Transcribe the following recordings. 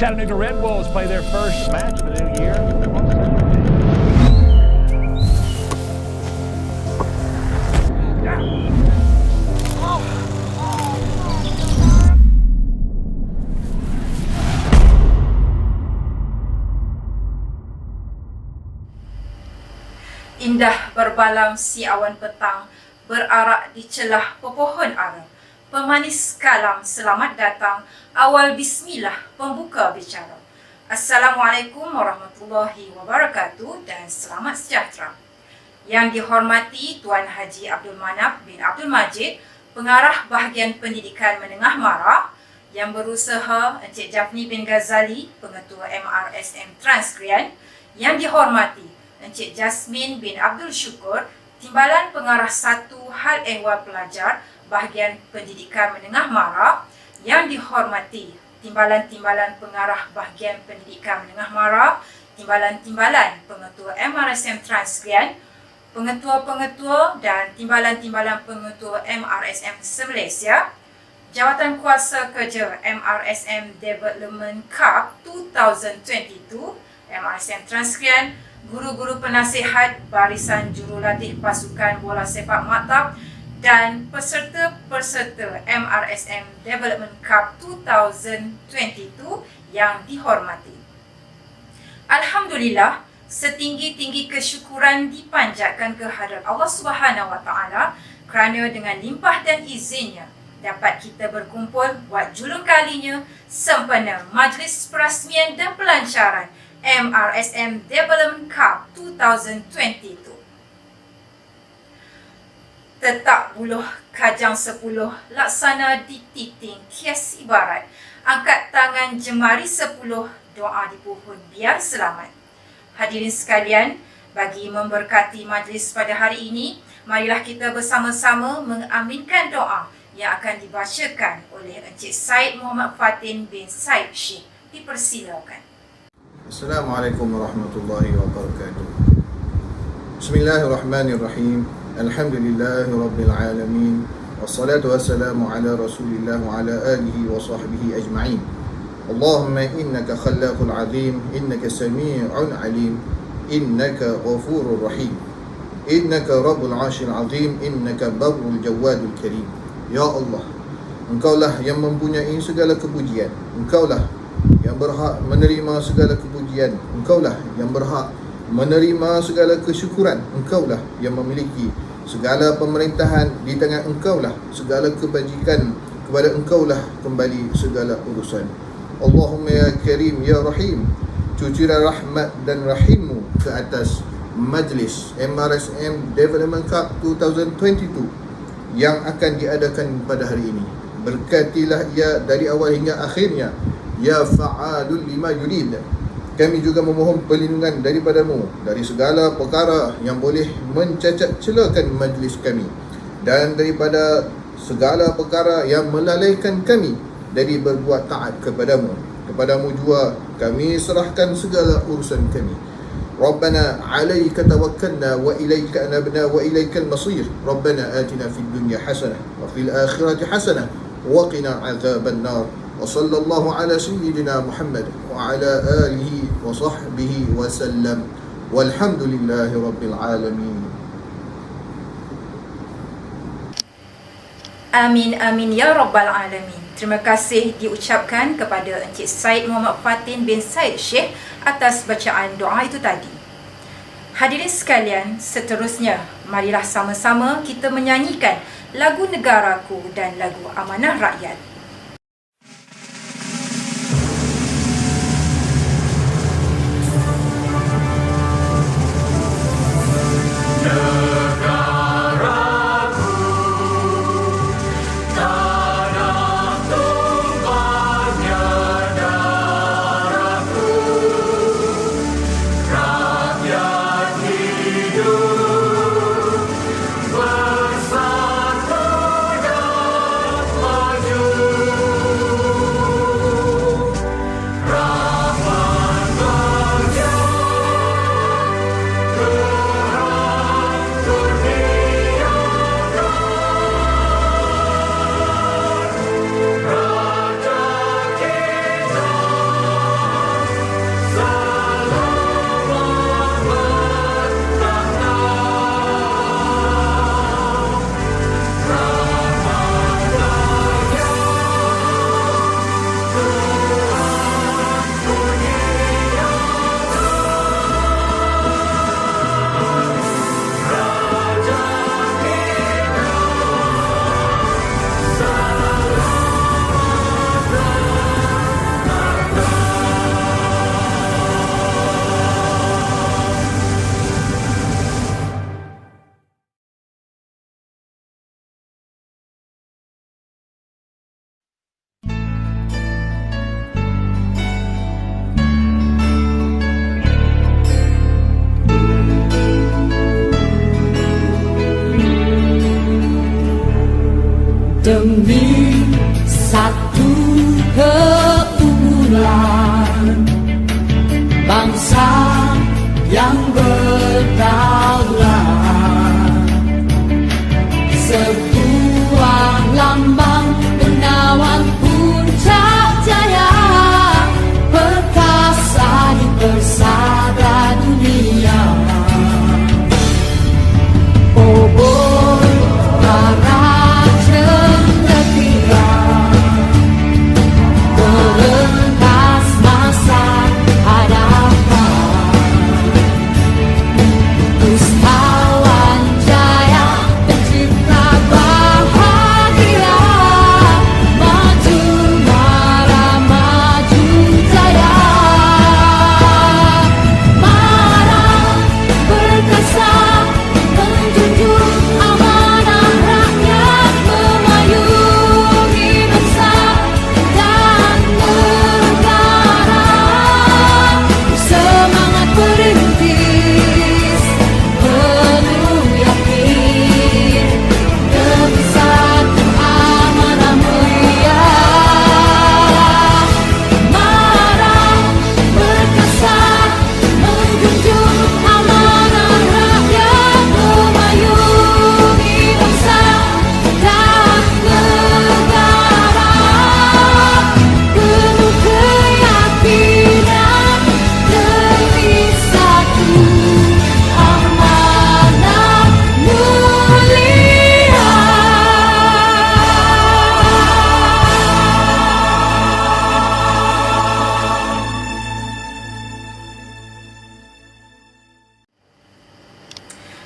Chattanooga Red Wolves play their first match of the new year on Saturday. Indah berbalam si awan petang berarak di celah pepohon ara. Pemanis kalam selamat datang, awal bismillah pembuka bicara. Assalamualaikum warahmatullahi wabarakatuh dan selamat sejahtera. Yang dihormati Tuan Haji Abdul Manap bin Abdul Majid, pengarah bahagian pendidikan menengah MARA, yang berusaha Encik Jafni bin Ghazali, pengetua MRSM Transkrian, yang dihormati Encik Jasmine bin Abdul Syukur, Timbalan Pengarah 1 Hal Ehwal Pelajar bahagian pendidikan menengah MARA, yang dihormati Timbalan-timbalan Pengarah bahagian pendidikan menengah MARA, Timbalan-timbalan Pengetua MRSM Transkrian, Pengetua-pengetua dan Timbalan-timbalan Pengetua MRSM se-Malaysia, Jawatan Kuasa Kerja MRSM Development Cup 2022 MRSM Transkrian, guru-guru penasihat barisan jurulatih pasukan bola sepak maktab dan peserta-peserta MRSM Development Cup 2022 yang dihormati. Alhamdulillah, setinggi-tinggi kesyukuran dipanjatkan kehadrat Allah Subhanahu Wa Taala kerana dengan limpah dan izinnya dapat kita berkumpul buat julung kalinya sempena Majlis Perasmian dan Pelancaran MRSM Development Cup 2022. Tetak buluh kajang 10, laksana di titing kias ibarat. Angkat tangan jemari 10, doa di pohon biar selamat. Hadirin sekalian, bagi memberkati majlis pada hari ini, marilah kita bersama-sama mengaminkan doa yang akan dibacakan oleh Encik Said Muhammad Fatin bin Said Syekh. Dipersilakan. Assalamualaikum warahmatullahi wabarakatuh. Bismillahirrahmanirrahim. Alhamdulillahi rabbil alamin. Wassalatu wassalamu ala rasulillah wa ala alihi wa sahbihi ajma'in. Allahumma innaka khallaqul azim, innaka sami'un alim, innaka ghafurur rahim, innaka rabbul arsyil azim, innaka barrul jawadul karim. Ya Allah, Engkaulah yang mempunyai segala kepujian, Engkaulah yang berhak menerima segala kepujian, Engkaulah yang berhak menerima segala kesyukuran, Engkaulah yang memiliki segala pemerintahan di tangan Engkaulah, segala kebajikan kepada Engkaulah kembali segala urusan. Allahumma ya Karim ya Rahim, cucurkan rahmat dan rahimmu ke atas Majlis MRSM Development Cup 2022 yang akan diadakan pada hari ini. Berkatilah ia dari awal hingga akhirnya, ya fa'alul lima yurid. Kami juga memohon perlindungan daripadamu dari segala perkara yang boleh mencacat celakan majlis kami, dan daripada segala perkara yang melalaikan kami dari berbuat taat kepadamu. Kepadamu juga kami serahkan segala urusan kami. Rabbana alaika tawakkalna wa ilaika anabna wa ilaikal masir. Rabbana atina fid dunya hasanah wa fil akhirati hasanah wa qina azaban nar. Wa sallallahu ala sayyidina Muhammad wa ala alihi wa sahbihi wa sallam. Walhamdulillahi rabbil alamin. Amin amin ya rabbal alamin. Terima kasih diucapkan kepada Encik Said Muhammad Fatin bin Said Syekh atas bacaan doa itu tadi. Hadirin sekalian, seterusnya marilah sama-sama kita menyanyikan lagu Negaraku dan lagu Amanah Rakyat. Bersatu dan maju.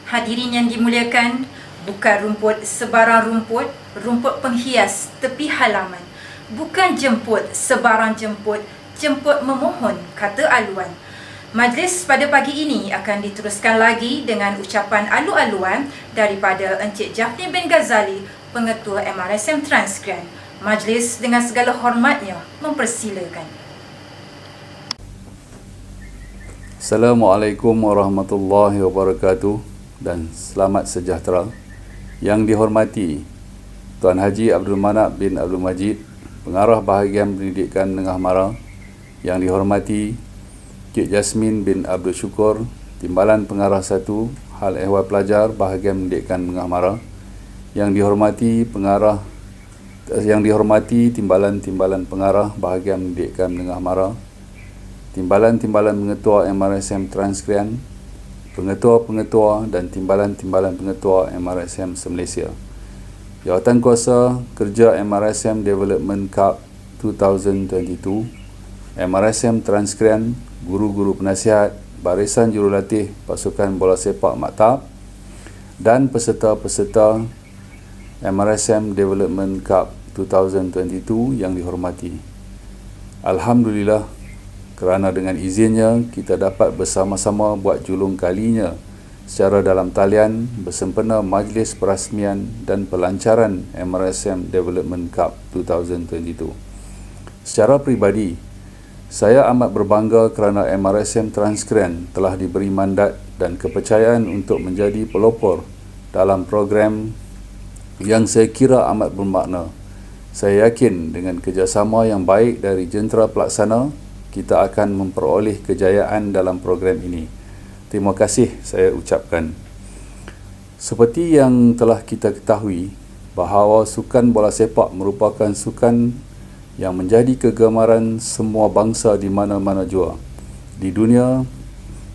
Hadirin yang dimuliakan, bukan rumput sebarang rumput, rumput penghias tepi halaman. Bukan jemput sebarang jemput, jemput memohon, kata aluan. Majlis pada pagi ini akan diteruskan lagi dengan ucapan alu-aluan daripada Encik Jafni bin Ghazali, Pengetua MRSM Transgran. Majlis dengan segala hormatnya mempersilakan. Assalamualaikum warahmatullahi wabarakatuh dan selamat sejahtera. Yang dihormati Tuan Haji Abdul Manap bin Abdul Majid, Pengarah Bahagian Pendidikan Nengah Mara. Yang dihormati Cik Jasmin bin Abdul Syukur, Timbalan Pengarah 1 Hal Ehwal Pelajar Bahagian Pendidikan Nengah Mara. Yang dihormati Timbalan-Timbalan Pengarah Bahagian Pendidikan Nengah Mara, Timbalan-Timbalan Pengetua MRSM Transgran, Pengetua-Pengetua dan Timbalan-Timbalan Pengetua MRSM se-Malaysia. Jawatan Kuasa Kerja MRSM Development Cup 2022, MRSM Transgran, Guru-Guru Penasihat, Barisan Jurulatih Pasukan Bola Sepak Maktab dan peserta-peserta MRSM Development Cup 2022 yang dihormati. Alhamdulillah, kerana dengan izinnya kita dapat bersama-sama buat julung kalinya secara dalam talian bersempena majlis perasmian dan pelancaran MRSM Development Cup 2022. Secara peribadi, saya amat berbangga kerana MRSM Transgran telah diberi mandat dan kepercayaan untuk menjadi pelopor dalam program yang saya kira amat bermakna. Saya yakin dengan kerjasama yang baik dari jentera pelaksana, kita akan memperoleh kejayaan dalam program ini. Terima kasih saya ucapkan. Seperti yang telah kita ketahui, bahawa sukan bola sepak merupakan sukan yang menjadi kegemaran semua bangsa di mana-mana jua di dunia,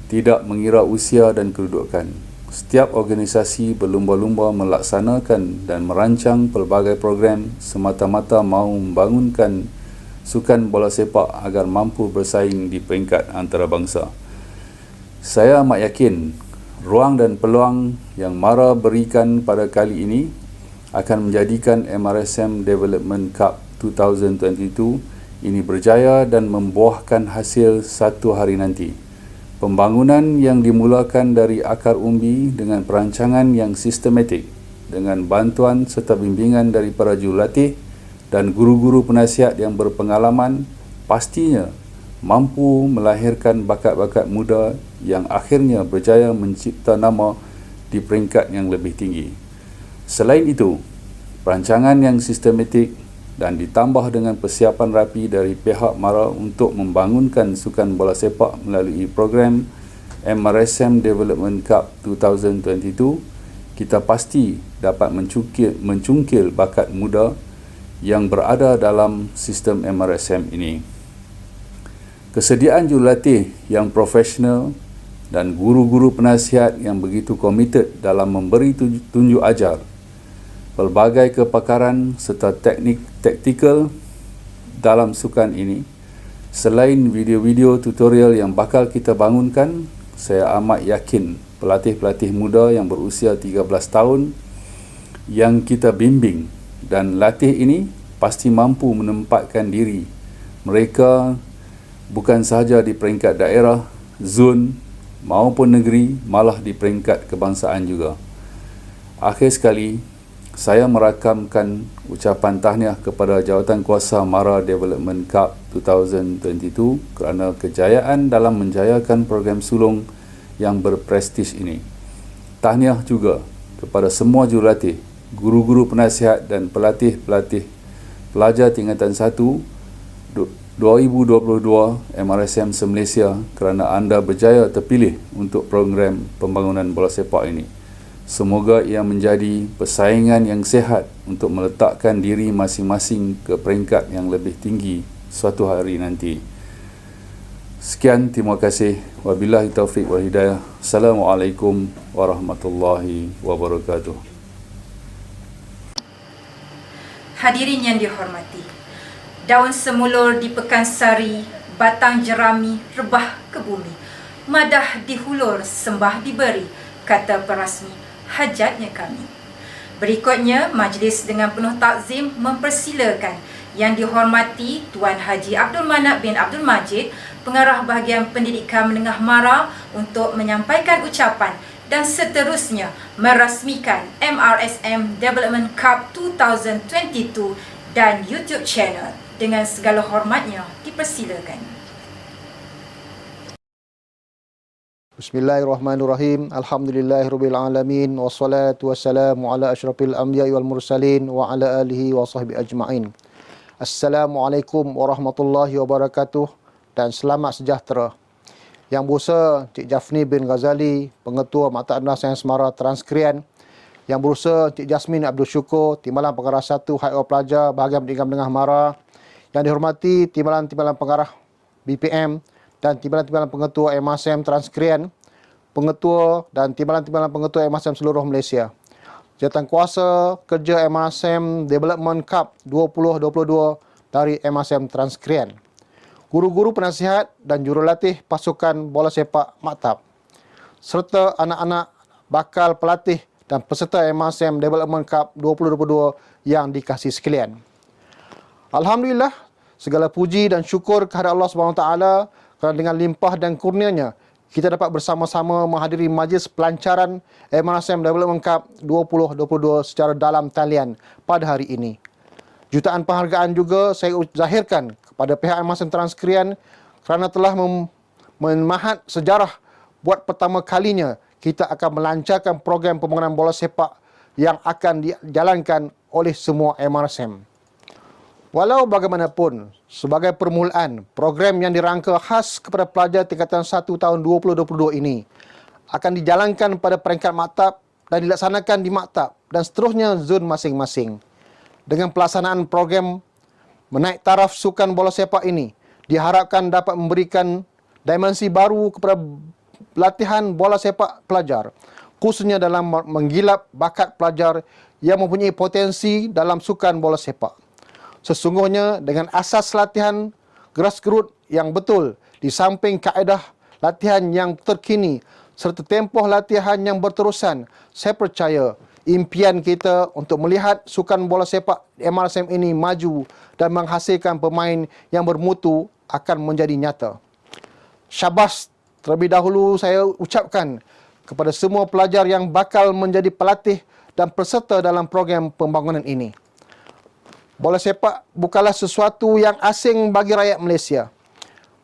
tidak mengira usia dan kedudukan. Setiap organisasi berlumba-lumba melaksanakan dan merancang pelbagai program semata-mata mahu membangunkan sukan bola sepak agar mampu bersaing di peringkat antarabangsa. Saya amat yakin ruang dan peluang yang MARA berikan pada kali ini akan menjadikan MRSM Development Cup 2022 ini berjaya dan membuahkan hasil satu hari nanti. Pembangunan yang dimulakan dari akar umbi dengan perancangan yang sistematik dengan bantuan serta bimbingan dari para jurulatih dan guru-guru penasihat yang berpengalaman pastinya mampu melahirkan bakat-bakat muda yang akhirnya berjaya mencipta nama di peringkat yang lebih tinggi. Selain itu, perancangan yang sistematik dan ditambah dengan persiapan rapi dari pihak MARA untuk membangunkan sukan bola sepak melalui program MRSM Development Cup 2022, kita pasti dapat mencungkil bakat muda yang berada dalam sistem MRSM ini. Kesediaan jurulatih yang profesional dan guru-guru penasihat yang begitu komited dalam memberi tunjuk ajar, pelbagai kepakaran serta teknik taktikal dalam sukan ini. Selain video-video tutorial yang bakal kita bangunkan, saya amat yakin pelatih-pelatih muda yang berusia 13 tahun yang kita bimbing dan latih ini pasti mampu menempatkan diri mereka bukan sahaja di peringkat daerah, zon maupun negeri, malah di peringkat kebangsaan juga. Akhir sekali, saya merakamkan ucapan tahniah kepada Jawatankuasa MARA Development Cup 2022 kerana kejayaan dalam menjayakan program sulung yang berprestis ini. Tahniah juga kepada semua jurulatih, guru-guru penasihat dan pelatih-pelatih pelajar tingkatan 1 2022 MRSM se-Malaysia kerana anda berjaya terpilih untuk program pembangunan bola sepak ini. Semoga ia menjadi persaingan yang sihat untuk meletakkan diri masing-masing ke peringkat yang lebih tinggi suatu hari nanti. Sekian, terima kasih. Wabillahi taufiq wal hidayah. Assalamualaikum warahmatullahi wabarakatuh. Hadirin yang dihormati, daun semulur di Pekansari, batang jerami rebah ke bumi, madah dihulur, sembah diberi, kata perasmi hajatnya kami. Berikutnya, majlis dengan penuh takzim mempersilakan Yang dihormati Tuan Haji Abdul Manap bin Abdul Majid, Pengarah Bahagian Pendidikan Menengah Mara, untuk menyampaikan ucapan dan seterusnya merasmikan MRSM Development Cup 2022 dan YouTube channel. Dengan segala hormatnya, dipersilakan. Bismillahirrahmanirrahim. Alhamdulillahirabbil alamin wassalatu wassalamu ala asyrafil anbiya'i wal mursalin wa ala alihi wa sahbihi ajma'in. Assalamualaikum warahmatullahi wabarakatuh dan selamat sejahtera. Yang berusaha Cik Jafni bin Ghazali, Pengetua Maktab Rendah Sains Mara Transkrian. Yang berusaha Cik Jasmin Abdul Syukur, Timbalan Pengarah 1 Hayat Pelajar Bahagian Pendidikan Menengah Mara. Yang dihormati Timbalan Pengarah BPM dan Timbalan Pengetua MRSM Transkrian, Pengetua dan Timbalan Pengetua MRSM seluruh Malaysia. Jawatankuasa Kerja MRSM Development Cup 2022 dari MRSM Transkrian. Guru-guru penasihat dan jurulatih pasukan bola sepak maktab, serta anak-anak bakal pelatih dan peserta MRSM Development Cup 2022 yang dikasihi sekalian. Alhamdulillah, segala puji dan syukur kehadrat Allah SWT kerana dengan limpah dan kurnianya kita dapat bersama-sama menghadiri majlis pelancaran MRSM Development Cup 2022 secara dalam talian pada hari ini. Jutaan penghargaan juga saya zahirkan kepada pihak MRSM Transkrian kerana telah memahat sejarah buat pertama kalinya kita akan melancarkan program pembangunan bola sepak yang akan dijalankan oleh semua MRSM. Walau bagaimanapun, sebagai permulaan, program yang dirangka khas kepada pelajar tingkatan 1 tahun 2022 ini akan dijalankan pada peringkat maktab dan dilaksanakan di maktab dan seterusnya zon masing-masing. Dengan pelaksanaan program menaik taraf sukan bola sepak ini, diharapkan dapat memberikan dimensi baru kepada latihan bola sepak pelajar, khususnya dalam menggilap bakat pelajar yang mempunyai potensi dalam sukan bola sepak. Sesungguhnya dengan asas latihan grassroots yang betul di samping kaedah latihan yang terkini serta tempoh latihan yang berterusan, saya percaya impian kita untuk melihat sukan bola sepak MRSM ini maju dan menghasilkan pemain yang bermutu akan menjadi nyata. Syabas terlebih dahulu saya ucapkan kepada semua pelajar yang bakal menjadi pelatih dan peserta dalam program pembangunan ini. Bola sepak bukanlah sesuatu yang asing bagi rakyat Malaysia.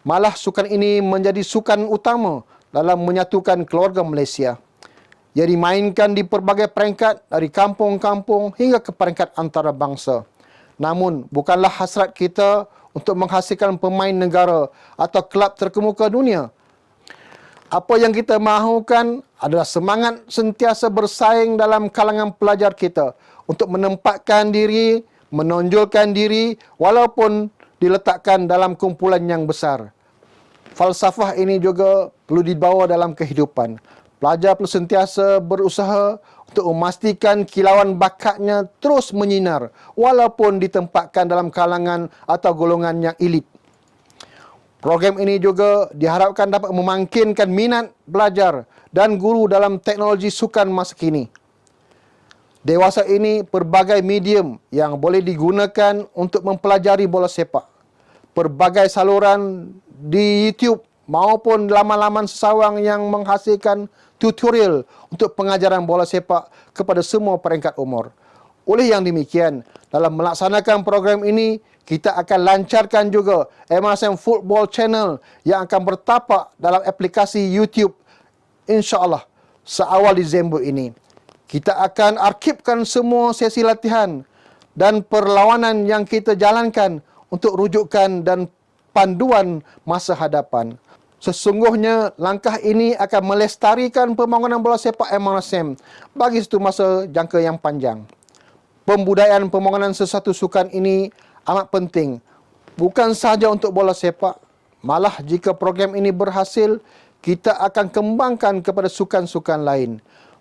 Malah sukan ini menjadi sukan utama dalam menyatukan keluarga Malaysia. Ia dimainkan di pelbagai peringkat dari kampung-kampung hingga ke peringkat antarabangsa. Namun, bukanlah hasrat kita untuk menghasilkan pemain negara atau kelab terkemuka dunia. Apa yang kita mahukan adalah semangat sentiasa bersaing dalam kalangan pelajar kita untuk menempatkan diri, menonjolkan diri walaupun diletakkan dalam kumpulan yang besar. Falsafah ini juga perlu dibawa dalam kehidupan. Pelajar perlu sentiasa berusaha untuk memastikan kilauan bakatnya terus menyinar walaupun ditempatkan dalam kalangan atau golongan yang elit. Program ini juga diharapkan dapat memangkinkan minat belajar dan guru dalam teknologi sukan masa kini. Dewasa ini pelbagai medium yang boleh digunakan untuk mempelajari bola sepak. Pelbagai saluran di YouTube maupun laman-laman sesawang yang menghasilkan tutorial untuk pengajaran bola sepak kepada semua peringkat umur. Oleh yang demikian, dalam melaksanakan program ini, kita akan lancarkan juga MRSM Football Channel yang akan bertapak dalam aplikasi YouTube insya-Allah seawal Disember ini. Kita akan arkibkan semua sesi latihan dan perlawanan yang kita jalankan untuk rujukan dan panduan masa hadapan. Sesungguhnya langkah ini akan melestarikan pembangunan bola sepak MRSM bagi satu masa jangka yang panjang. Pembudayaan pembangunan sesuatu sukan ini amat penting, bukan sahaja untuk bola sepak. Malah jika program ini berhasil, kita akan kembangkan kepada sukan-sukan lain.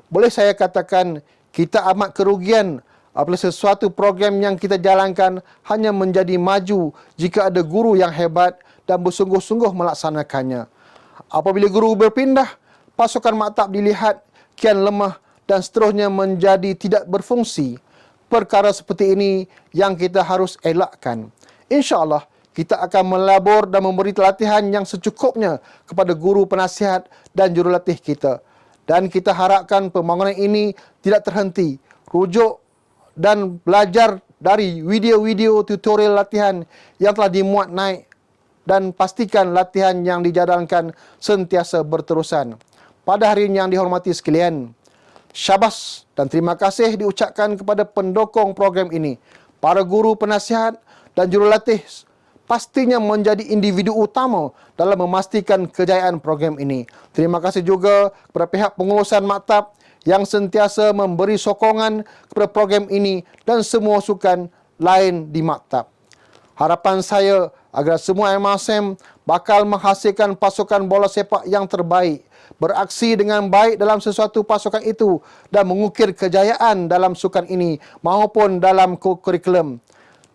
Boleh saya katakan, kita amat kerugian apabila sesuatu program yang kita jalankan hanya menjadi maju jika ada guru yang hebat dan bersungguh-sungguh melaksanakannya. Apabila guru berpindah, pasukan maktab dilihat kian lemah dan seterusnya menjadi tidak berfungsi. Perkara seperti ini yang kita harus elakkan. InsyaAllah, kita akan melabur dan memberi latihan yang secukupnya kepada guru penasihat dan jurulatih kita. Dan kita harapkan pembangunan ini tidak terhenti. Rujuk dan belajar dari video-video tutorial latihan yang telah dimuat naik dan pastikan latihan yang dijalankan sentiasa berterusan. Pada hari ini yang dihormati sekalian, syabas dan terima kasih diucapkan kepada pendukung program ini. Para guru penasihat dan jurulatih pastinya menjadi individu utama dalam memastikan kejayaan program ini. Terima kasih juga kepada pihak pengurusan maktab yang sentiasa memberi sokongan kepada program ini dan semua sukan lain di maktab. Harapan saya agar semua MSM bakal menghasilkan pasukan bola sepak yang terbaik, beraksi dengan baik dalam sesuatu pasukan itu dan mengukir kejayaan dalam sukan ini maupun dalam kurikulum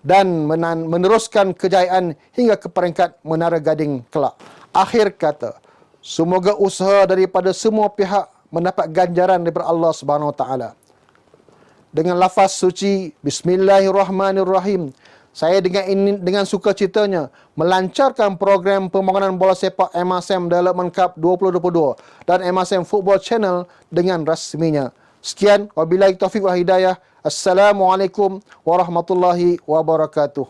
dan meneruskan kejayaan hingga ke peringkat Menara Gading kelak. Akhir kata, semoga usaha daripada semua pihak mendapat ganjaran daripada Allah Subhanahu Wa Taala. Dengan lafaz suci Bismillahirrahmanirrahim, saya dengan sukacitanya melancarkan program pembangunan bola sepak MSM Development Cup 2022 dan MSM Football Channel dengan rasminya. Sekian, wabillahi taufiq wal hidayah. Assalamualaikum warahmatullahi wabarakatuh.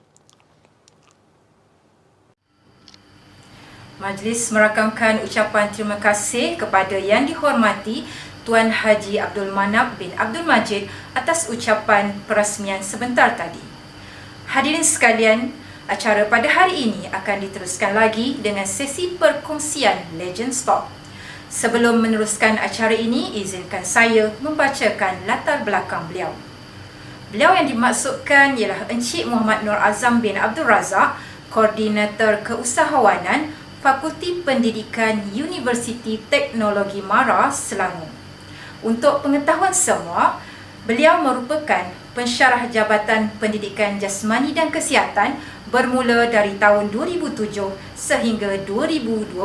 Majlis merakamkan ucapan terima kasih kepada Yang Dihormati Tuan Haji Abdul Manap bin Abdul Majid atas ucapan perasmian sebentar tadi. Hadirin sekalian, acara pada hari ini akan diteruskan lagi dengan sesi perkongsian Legends Talk. Sebelum meneruskan acara ini, izinkan saya membacakan latar belakang beliau. Beliau yang dimaksudkan ialah Encik Muhammad Nur Azam bin Abdul Razak, Koordinator Keusahawanan Fakulti Pendidikan Universiti Teknologi MARA, Selangor. Untuk pengetahuan semua, beliau merupakan pensyarah Jabatan Pendidikan Jasmani dan Kesihatan bermula dari tahun 2007 sehingga 2022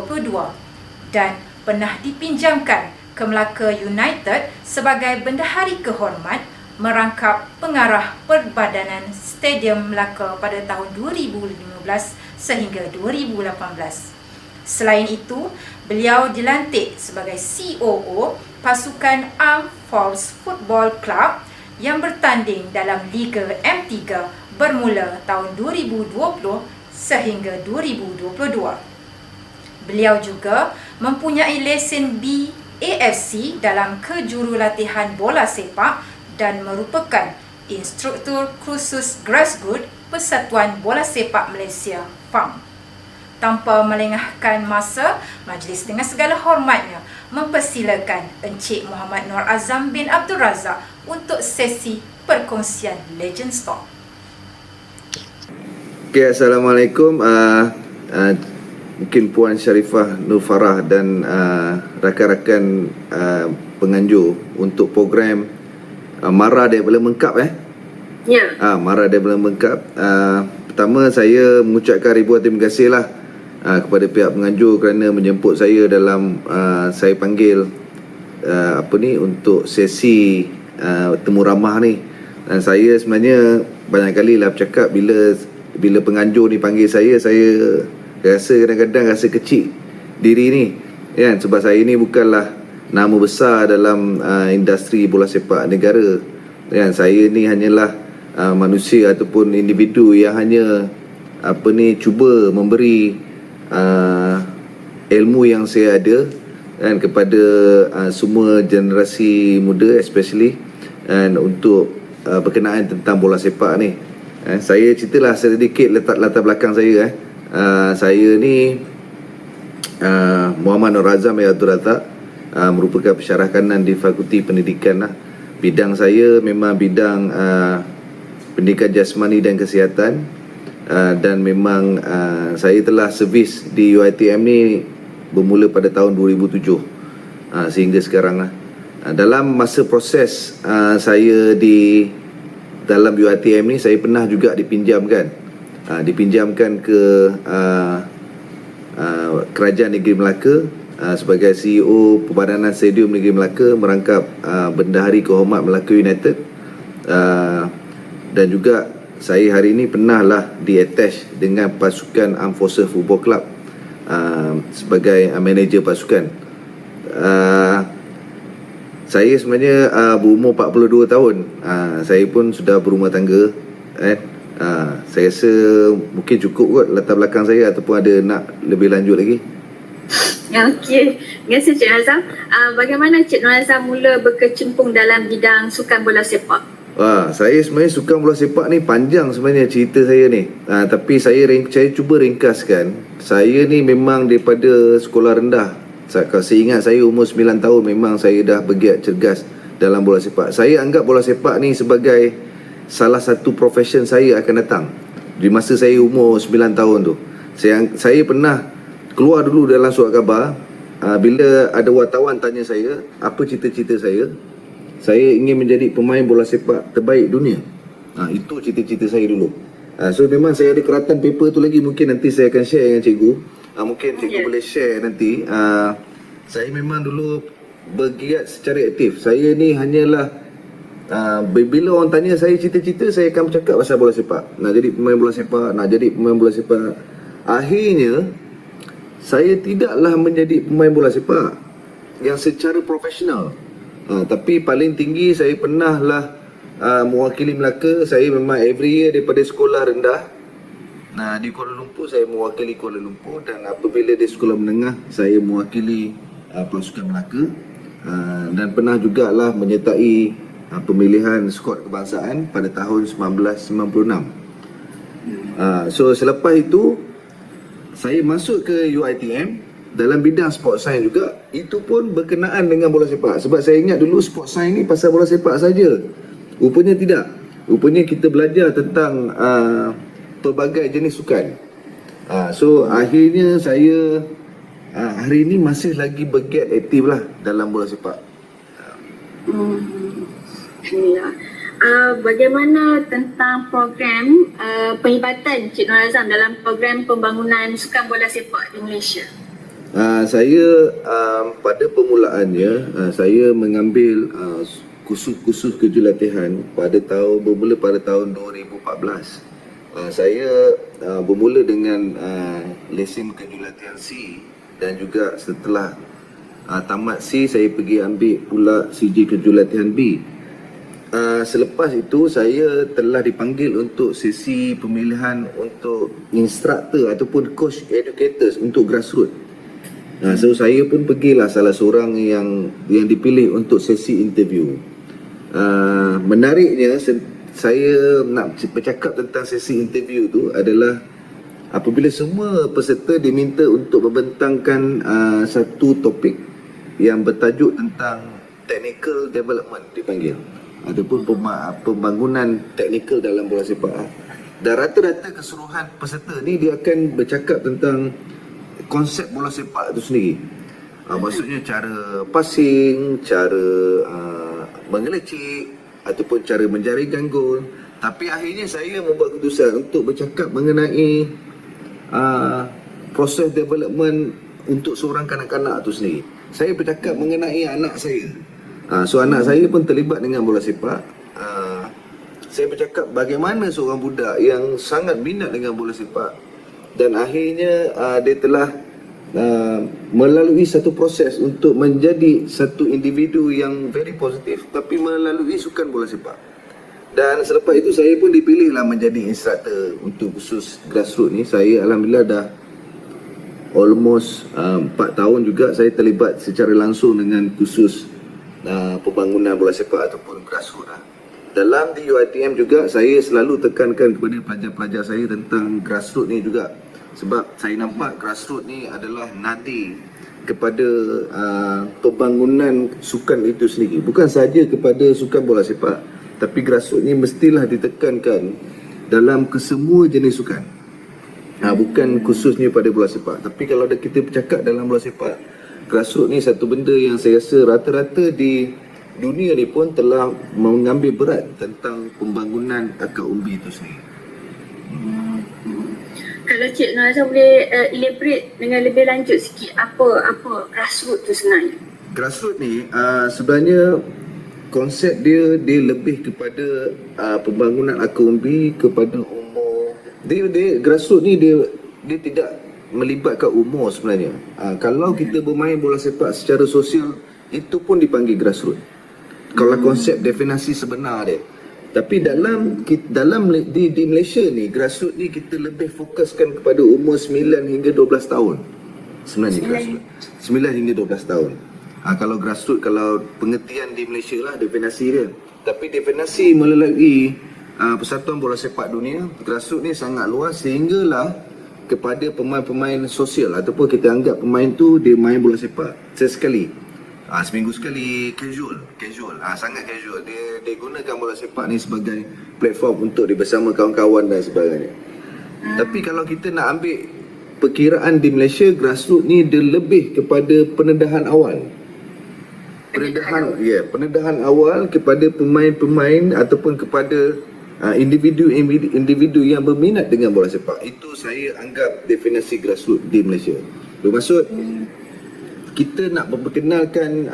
dan pernah dipinjamkan ke Melaka United sebagai Bendahari Kehormat merangkap pengarah Perbadanan Stadium Melaka pada tahun 2015 sehingga 2018. Selain itu, beliau dilantik sebagai COO pasukan Armed Force Football Club yang bertanding dalam Liga M3 bermula tahun 2020 sehingga 2022. Beliau juga mempunyai lesen BAFC dalam kejurulatihan bola sepak dan merupakan instruktur kursus grassroots Persatuan Bola Sepak Malaysia (FAM). Tanpa melengahkan masa, majlis dengan segala hormatnya mempersilakan Encik Muhammad Nur Azam bin Abdul Razak untuk sesi perkongsian Legends Talk. Okay, Assalamualaikum. Mungkin Puan Sharifah Nur Farah dan rakan-rakan penganjur untuk program MARA Development Cup Ya. MARA Development Cup. Pertama, saya mengucapkan ribuan terima kasih lah kepada pihak penganjur kerana menjemput saya dalam saya panggil untuk sesi temu ramah ni. Dan saya sebenarnya banyak kali lah bercakap bila penganjur ni panggil saya rasa kadang-kadang rasa kecil diri ni kan, sebab saya ni bukanlah nama besar dalam industri bola sepak negara kan. Saya ni hanyalah manusia ataupun individu yang hanya cuba memberi ilmu yang saya ada kan kepada semua generasi muda, especially untuk berkenaan tentang bola sepak ni. Saya ceritalah sedikit latar belakang saya. Saya ni Muhammad Nur Azam bin Abdul Razak, merupakan pensyarah kanan di Fakulti Pendidikan lah. Bidang saya memang bidang pendidikan jasmani dan kesihatan, dan memang saya telah servis di UiTM ni bermula pada tahun 2007 sehingga sekarang lah. Dalam masa proses saya di dalam UiTM ni, saya pernah juga dipinjamkan ke Kerajaan Negeri Melaka sebagai CEO Pembadanan Stadium Negeri Melaka merangkap Bendahari Kehormat Melaka United, dan juga saya hari ini pernahlah di-attach dengan pasukan Armed Forces Football Club sebagai manager pasukan. Saya sebenarnya berumur 42 tahun. Saya pun sudah berumah tangga. Saya rasa mungkin cukup kot latar belakang saya, ataupun ada nak lebih lanjut lagi. Okey, terima kasih Cik Nur Azam. Bagaimana Cik Nur Azam mula berkecimpung dalam bidang sukan bola sepak? Saya sebenarnya sukan bola sepak ni panjang sebenarnya cerita saya ni. Tapi saya cuba ringkaskan. Saya ni memang daripada sekolah rendah. Kalau saya ingat saya umur 9 tahun memang saya dah bergiat cergas dalam bola sepak. Saya anggap bola sepak ni sebagai salah satu profession saya akan datang. Di masa saya umur 9 tahun tu, saya pernah keluar dulu dalam surat khabar. Bila ada wartawan tanya saya apa cita-cita saya ingin menjadi pemain bola sepak terbaik dunia. Itu cita-cita saya dulu. So memang saya ada keratan paper tu lagi, mungkin nanti saya akan share dengan cikgu. Mungkin cikgu boleh share nanti. Saya memang dulu bergiat secara aktif. Saya ni hanyalah bila orang tanya saya cita-cita, saya akan bercakap pasal bola sepak. Nak jadi pemain bola sepak, Akhirnya saya tidaklah menjadi pemain bola sepak yang secara profesional. Tapi paling tinggi saya pernahlah mewakili Melaka. Saya memang every year daripada sekolah rendah di Kuala Lumpur, saya mewakili Kuala Lumpur, dan apabila di sekolah menengah saya mewakili pasukan Melaka, dan pernah jugalah menyertai pemilihan skuad kebangsaan pada tahun 1996. So selepas itu saya masuk ke UiTM dalam bidang sport science juga. Itu pun berkenaan dengan bola sepak. Sebab saya ingat dulu sport science ni pasal bola sepak saja. Rupanya tidak. Rupanya kita belajar tentang pelbagai jenis sukan. So akhirnya saya hari ini masih lagi bergiat aktif lah dalam bola sepak. Alhamdulillah. Bagaimana tentang program penglibatan Cik Nur Azam dalam program pembangunan sukan bola sepak di Malaysia? Saya pada permulaannya saya mengambil kursus kejurulatihan bermula pada tahun 2014. Saya bermula dengan lesen kejurulatihan C, dan juga setelah tamat C saya pergi ambil pula CJ kejurulatihan B. Selepas itu saya telah dipanggil untuk sesi pemilihan untuk instructor ataupun coach educators untuk grassroots. So saya pun pergilah salah seorang yang dipilih untuk sesi interview. Menariknya, saya nak bercakap tentang sesi interview tu adalah apabila semua peserta diminta untuk membentangkan satu topik yang bertajuk tentang technical development dipanggil, ataupun pembangunan teknikal dalam bola sepak. Dan rata-rata keseluruhan peserta ni dia akan bercakap tentang konsep bola sepak itu sendiri. Maksudnya cara passing, cara mengelecik, ataupun cara menjaringkan gol. Tapi akhirnya saya membuat keputusan untuk bercakap mengenai proses development untuk seorang kanak-kanak itu sendiri. Saya bercakap mengenai anak saya. So anak saya pun terlibat dengan bola sepak. Saya bercakap bagaimana seorang budak yang sangat minat dengan bola sepak, dan akhirnya dia telah melalui satu proses untuk menjadi satu individu yang very positif, tapi melalui sukan bola sepak. Dan selepas itu saya pun dipilihlah menjadi instructor untuk khusus grassroots ni. Saya alhamdulillah dah almost 4 tahun juga saya terlibat secara langsung dengan khusus pembangunan bola sepak ataupun grassroots. Dalam di UiTM juga saya selalu tekankan kepada pelajar-pelajar saya tentang grassroots ni juga. Sebab saya nampak grassroots ni adalah nadi kepada pembangunan sukan itu sendiri. Bukan sahaja kepada sukan bola sepak, tapi grassroots ni mestilah ditekankan dalam kesemua jenis sukan. Bukan khususnya pada bola sepak. Tapi kalau kita bercakap dalam bola sepak, grassroots ni satu benda yang saya rasa rata-rata di dunia ni pun telah mengambil berat tentang pembangunan akar umbi itu sendiri. Kalau Cik Nur Azam boleh elaborate dengan lebih lanjut sikit apa grassroots tu sebenarnya? Grassroots ni sebenarnya konsep dia lebih kepada pembangunan ekonomi kepada umur. Dia grassroots ni dia tidak melibatkan umur sebenarnya. Kalau kita bermain bola sepak secara sosial, itu pun dipanggil grassroots. Kalau konsep definisi sebenar dia. Tapi dalam di Malaysia ni, grassroots ni kita lebih fokuskan kepada umur 9 hingga 12 tahun. Sebenarnya grassroots 9 hingga 12 tahun. Kalau grassroots, kalau pengertian di Malaysia lah definisi dia. Tapi definisi melalui Persatuan Bola Sepak Dunia, grassroots ni sangat luas sehinggalah kepada pemain-pemain sosial ataupun kita anggap pemain tu dia main bola sepak sesekali. Seminggu sekali, casual, sangat casual. Dia gunakan bola sepak ni sebagai platform untuk dia bersama kawan-kawan dan sebagainya. Tapi kalau kita nak ambil perkiraan di Malaysia, grassroots ni dia lebih kepada pendedahan awal. Pendedahan awal kepada pemain-pemain ataupun kepada individu yang berminat dengan bola sepak. Itu saya anggap definisi grassroots di Malaysia. Bermaksud kita nak memperkenalkan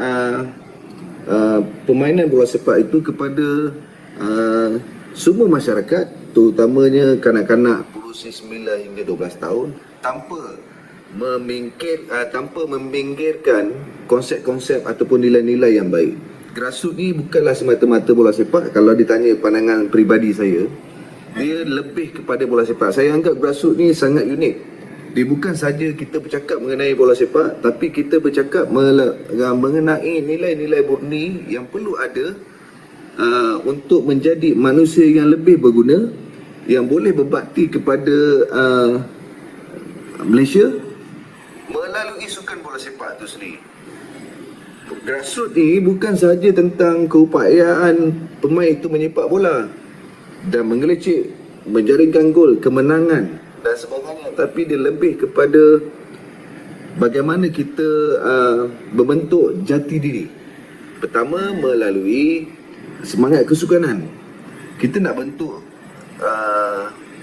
permainan bola sepak itu kepada semua masyarakat, terutamanya kanak-kanak berusia 9 hingga 12 tahun, tanpa meminggirkan konsep-konsep ataupun nilai-nilai yang baik. Grassroots ni bukanlah semata-mata bola sepak. Kalau ditanya pandangan peribadi saya, dia lebih kepada bola sepak. Saya anggap grassroots ni sangat unik. Dia bukan saja kita bercakap mengenai bola sepak, tapi kita bercakap mengenai nilai-nilai murni yang perlu ada untuk menjadi manusia yang lebih berguna, yang boleh berbakti kepada Malaysia melalui sukan bola sepak itu sendiri. Grassroots ni bukan sahaja tentang keupayaan pemain itu menyepak bola dan mengelecek, menjaringkan gol, kemenangan dan sebagainya, tapi dia lebih kepada bagaimana kita membentuk jati diri. Pertama, melalui semangat kesukanan. Kita nak bentuk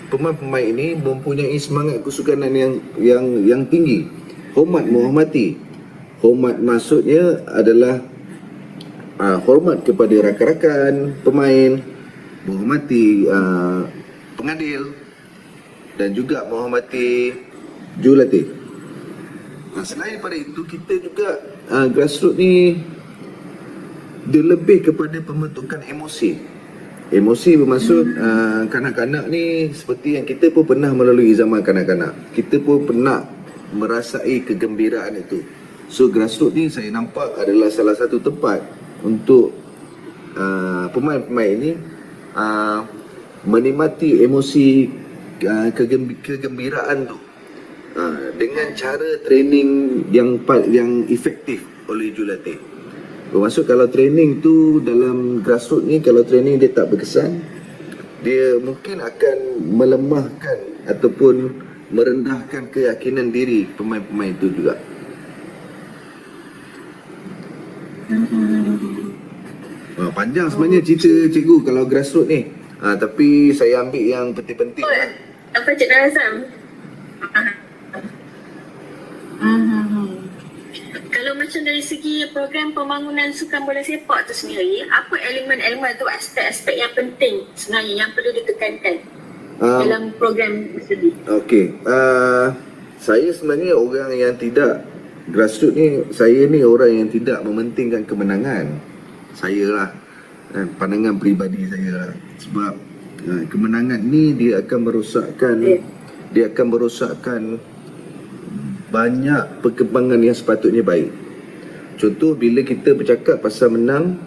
pemain-pemain ini mempunyai semangat kesukanan yang tinggi. Hormat menghormati. Hormat maksudnya adalah hormat kepada rakan-rakan pemain, menghormati pengadil dan juga menghormati jurulatih. Selain daripada itu, kita juga grassroots ni dia lebih kepada pembentukan emosi. Emosi bermaksud kanak-kanak ni seperti yang kita pun pernah melalui zaman kanak-kanak. Kita pun pernah merasai kegembiraan itu. So grassroots ni saya nampak adalah salah satu tempat untuk pemain-pemain ini menikmati emosi kegembiraan tu dengan cara training yang efektif oleh jurulatih. Bermaksud kalau training tu dalam grassroots ni, kalau training dia tak berkesan, dia mungkin akan melemahkan ataupun merendahkan keyakinan diri pemain-pemain itu juga. Panjang sebenarnya cerita cikgu kalau grassroots ni. Tapi saya ambil yang penting-penting lah. Apa Cik Nur Azam? Kalau macam dari segi program pembangunan sukan bola sepak tu sendiri, apa elemen-elemen atau aspek-aspek yang penting sebenarnya yang perlu ditekankan dalam program tersebut? Okey, saya sebenarnya orang yang tidak grassroots ni, saya ni orang yang tidak mementingkan kemenangan. Saya lah, pandangan peribadi saya lah. Sebab kemenangan ni dia akan merosakkan banyak perkembangan yang sepatutnya baik. Contoh, bila kita bercakap pasal menang,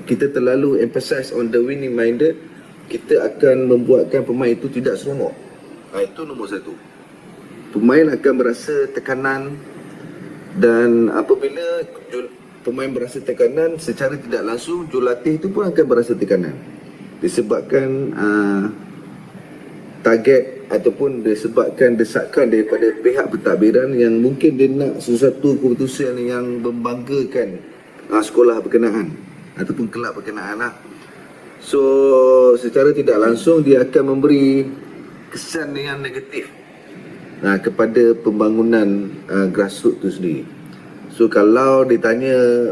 kita terlalu emphasize on the winning minded, kita akan membuatkan pemain itu tidak seronok. Itu nombor satu. Pemain akan berasa tekanan, dan apabila pemain berasa tekanan, secara tidak langsung jurulatih itu pun akan berasa tekanan disebabkan target ataupun disebabkan desakan daripada pihak pentadbiran yang mungkin dia nak sesuatu keputusan yang membanggakan sekolah berkenaan ataupun kelab berkenaan lah. So secara tidak langsung dia akan memberi kesan yang negatif kepada pembangunan grassroots tu sendiri. So kalau ditanya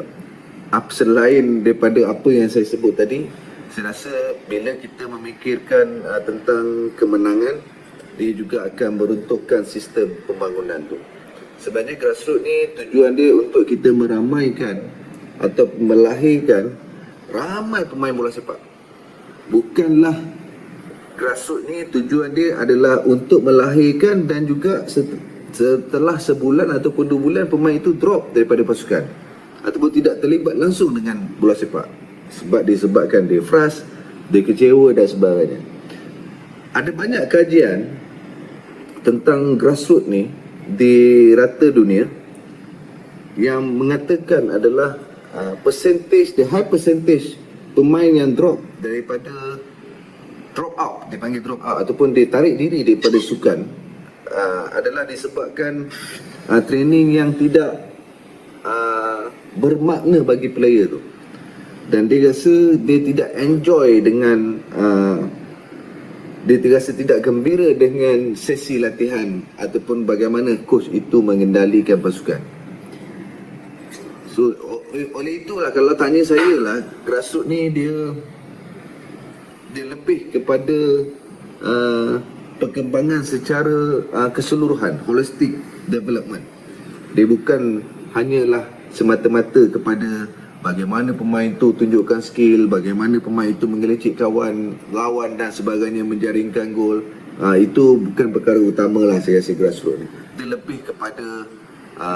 apa selain daripada apa yang saya sebut tadi, saya rasa bila kita memikirkan tentang kemenangan, dia juga akan meruntuhkan sistem pembangunan tu. Sebenarnya grassroots ni tujuan dia untuk kita meramaikan atau melahirkan ramai pemain bola sepak. Bukanlah grassroots ni tujuan dia adalah untuk melahirkan dan juga setelah sebulan ataupun 2 bulan pemain itu drop daripada pasukan ataupun tidak terlibat langsung dengan bola sepak sebab disebabkan dia frust, dia kecewa dan sebagainya. Ada banyak kajian tentang grassroots ni di rata dunia yang mengatakan adalah the high percentage pemain yang drop daripada drop out, dipanggil drop out ataupun ditarik diri daripada sukan adalah disebabkan training yang tidak bermakna bagi player tu, dan dia rasa dia tidak enjoy dengan dia terasa tidak gembira dengan sesi latihan ataupun bagaimana coach itu mengendalikan pasukan. So oleh itulah kalau tanya saya lah, grassroots ni dia lebih kepada perkembangan secara keseluruhan, holistic development. Dia bukan hanyalah semata-mata kepada bagaimana pemain tu tunjukkan skill, bagaimana pemain itu mengelecek kawan lawan dan sebagainya, menjaringkan gol. Itu bukan perkara utama lah saya rasa grassroots ni. Dia lebih kepada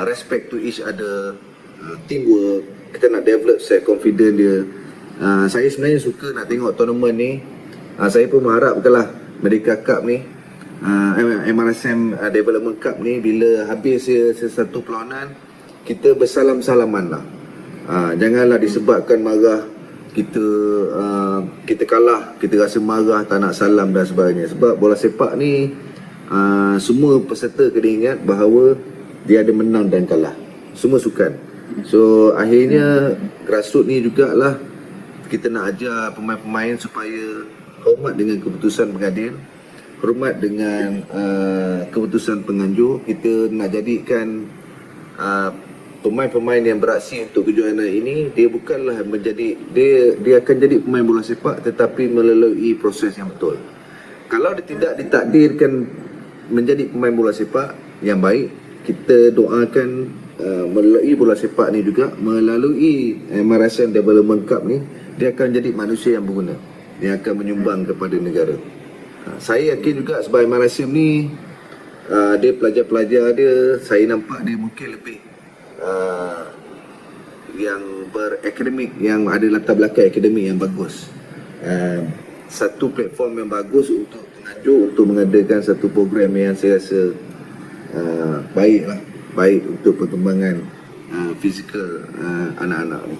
respect to each other, teamwork. Kita nak develop self confidence dia. Saya sebenarnya suka nak tengok tournament ni. Saya pun mengharapkanlah Merdeka Cup ni, MRSM Development Cup ni, bila habis satu perlawanan kita bersalam-salaman lah. Janganlah disebabkan marah kita kalah, kita rasa marah, tak nak salam dan sebagainya. Sebab bola sepak ni semua peserta kena ingat bahawa dia ada menang dan kalah, semua sukan. So akhirnya grassroots ni jugalah kita nak ajar pemain-pemain supaya hormat dengan keputusan pengadil, hormat dengan keputusan penganjur. Kita nak jadikan pemain-pemain yang beraksi untuk kejuaraan ini, dia bukanlah menjadi, dia akan jadi pemain bola sepak tetapi melalui proses yang betul. Kalau dia tidak ditakdirkan menjadi pemain bola sepak yang baik, kita doakan melalui bola sepak ni juga, melalui MRSM Development Cup ni, dia akan jadi manusia yang berguna, dia akan menyumbang kepada negara. Saya yakin juga sebab MRSM ni dia pelajar-pelajar dia, saya nampak dia mungkin lebih yang berakademik, yang ada latar belakang akademik yang bagus. Satu platform yang bagus untuk penganjur untuk mengadakan satu program yang saya rasa baik untuk perkembangan fizikal anak-anak ni.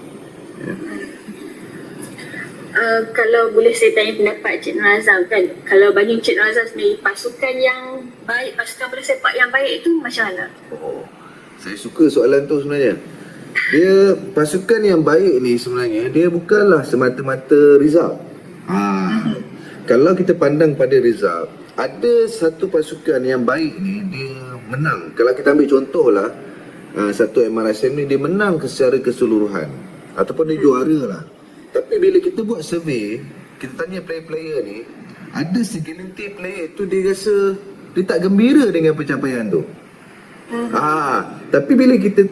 Kalau boleh saya tanya pendapat Cik Nur Azam kan, kalau bagi Cik Nur Azam sendiri, pasukan yang baik, pasukan bola sepak yang baik itu macam mana? Saya suka soalan tu sebenarnya. Dia pasukan yang baik ni sebenarnya dia bukanlah semata-mata result. Kalau kita pandang pada result, ada satu pasukan yang baik ni dia menang. Kalau kita ambil contohlah satu MRSM ni, dia menang secara keseluruhan ataupun dia juara lah. Tapi bila kita buat survey, kita tanya player-player ni, ada segelintir player tu dia rasa dia tak gembira dengan pencapaian tu. Tapi bila kita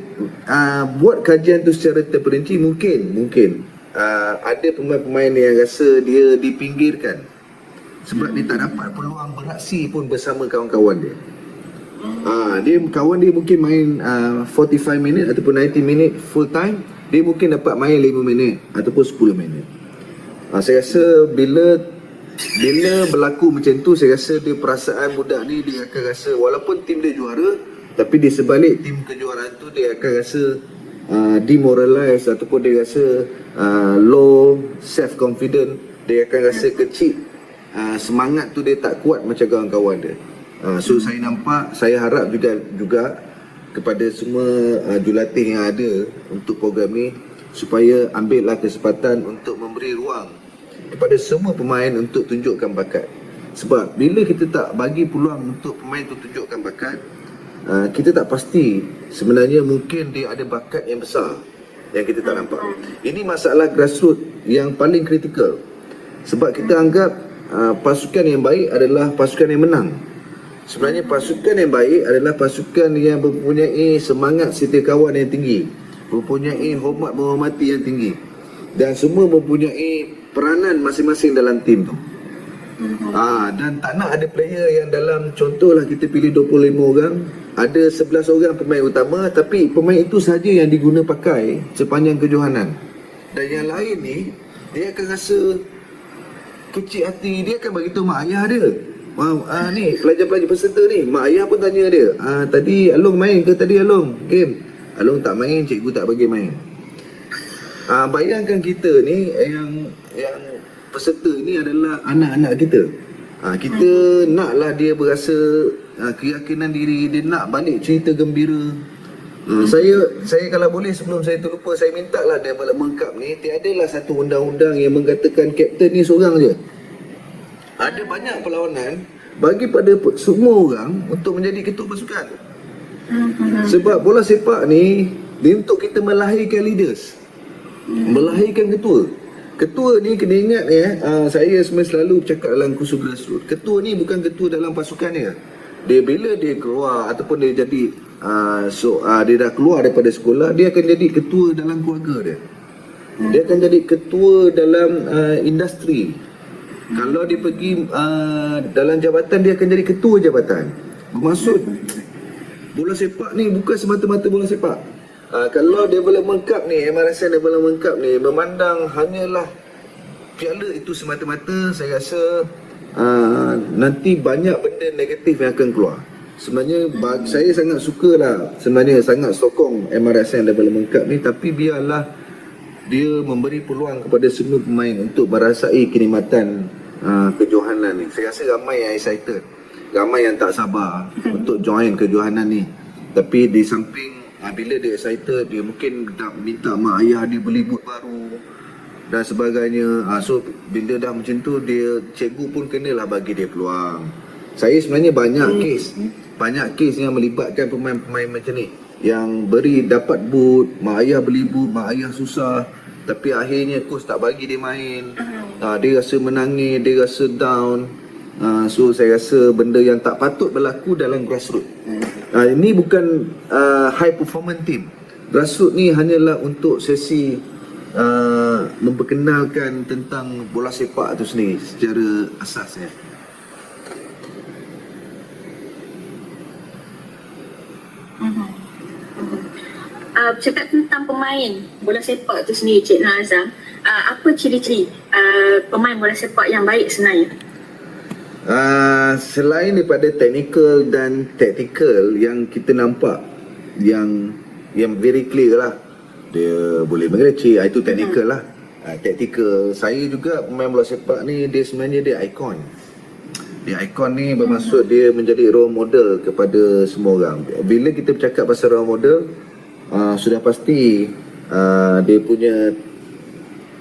buat kajian tu secara terperinci, mungkin ada pemain-pemain yang rasa dia dipinggirkan sebab dia tak dapat peluang beraksi pun bersama kawan-kawan dia. Kawan dia mungkin main 45 minit ataupun 90 minit full time, dia mungkin dapat main 5 minit ataupun 10 minit. Saya rasa bila berlaku macam tu, saya rasa dia perasaan budak ni, dia akan rasa walaupun tim dia juara, tapi di sebalik tim kejuaraan tu dia akan rasa demoralized ataupun dia rasa low self confidence, dia akan rasa kecil, semangat tu dia tak kuat macam kawan-kawan dia. So saya harap juga kepada semua jurulatih yang ada untuk program ni, supaya ambillah kesempatan untuk memberi ruang kepada semua pemain untuk tunjukkan bakat. Sebab bila kita tak bagi peluang untuk pemain tu tunjukkan bakat, kita tak pasti sebenarnya mungkin dia ada bakat yang besar yang kita tak nampak. Ini masalah grassroots yang paling kritikal. Sebab kita anggap pasukan yang baik adalah pasukan yang menang. Sebenarnya pasukan yang baik adalah pasukan yang mempunyai semangat setia kawan yang tinggi, mempunyai hormat menghormati yang tinggi, dan semua mempunyai peranan masing-masing dalam tim tu. Dan tak nak ada player yang dalam, contohlah kita pilih 25 orang, ada 11 orang pemain utama, tapi pemain itu sahaja yang diguna pakai sepanjang kejohanan. Dan yang lain ni, dia akan rasa kecil hati, dia akan beritahu mak ayah dia. Ni pelajar-pelajar peserta ni, mak ayah pun tanya dia, tadi Along main ke tadi Along game? Along tak main, cikgu tak bagi main. Bayangkan kita ni yang peserta ni adalah anak-anak kita. Kita naklah dia berasa keyakinan diri, dia nak balik cerita gembira. Saya kalau boleh sebelum saya terlupa, saya mintalah Development Cup ni tiadalah satu undang-undang yang mengatakan kapten ni seorang je. Ada banyak perlawanan bagi pada semua orang untuk menjadi ketua pasukan. Sebab bola sepak ni dia untuk kita melahirkan leaders, melahirkan ketua. Ketua ni kena ingat saya selalu cakap dalam kursus grassroots, ketua ni bukan ketua dalam pasukan dia. Dia bila dia keluar ataupun dia jadi dia dah keluar daripada sekolah, dia akan jadi ketua dalam keluarga dia. Dia akan jadi ketua dalam industri. Kalau dia pergi dalam jabatan, dia akan jadi ketua jabatan. Bermaksud bola sepak ni bukan semata-mata bola sepak. Kalau Development Cup ni, MRSN Development Cup ni memandang hanyalah piala itu semata-mata, saya rasa nanti banyak benda negatif yang akan keluar. Sebenarnya saya sangat suka lah, sebenarnya sangat sokong MRSN Development Cup ni, tapi biarlah dia memberi peluang kepada semua pemain untuk merasai kenikmatan kejohanan ni. Saya rasa ramai yang excited, ramai yang tak sabar untuk join kejohanan ni. Tapi di samping bila dia excited, dia mungkin nak minta mak ayah dia beli boot baru dan sebagainya. So bila dah macam tu, cikgu pun kenalah bagi dia peluang. Saya sebenarnya banyak kes yang melibatkan pemain-pemain macam ni, yang dapat boot, mak ayah beli boot, mak ayah susah, tapi akhirnya coach tak bagi dia main. Dia rasa menangis, dia rasa down. So saya rasa benda yang tak patut berlaku dalam grassroots. Ini bukan high performance team. Grassroots ni hanyalah untuk sesi memperkenalkan tentang bola sepak itu sendiri secara asasnya. Cakap tentang pemain bola sepak itu sendiri, Cik Nur Azam, apa ciri-ciri pemain bola sepak yang baik sebenarnya? Selain daripada technical dan tactical yang kita nampak, yang very clear lah, dia boleh mengeleceh, itu technical lah. Tactical, saya juga pemain bola sepak ni, dia sebenarnya dia ikon. Dia ikon ni bermaksud dia menjadi role model kepada semua orang. Bila kita bercakap pasal role model, sudah pasti dia punya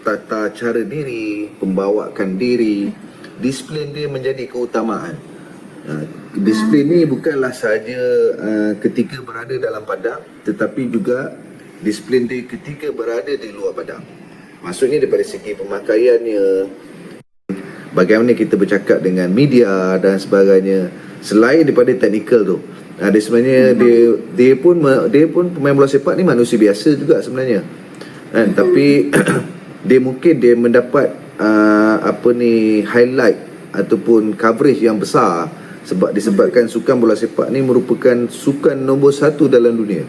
tata cara diri, pembawaan diri, disiplin dia menjadi keutamaan. Disiplin ni bukanlah sahaja ketika berada dalam padang, tetapi juga disiplin dia ketika berada di luar padang. Maksudnya daripada segi pemakaiannya, bagaimana kita bercakap dengan media dan sebagainya. Selain daripada teknikal tu, dia sebenarnya dia pun pemain bola sepak ni manusia biasa juga sebenarnya. Tapi dia mendapat highlight ataupun coverage yang besar disebabkan sukan bola sepak ni merupakan sukan nombor 1 dalam dunia.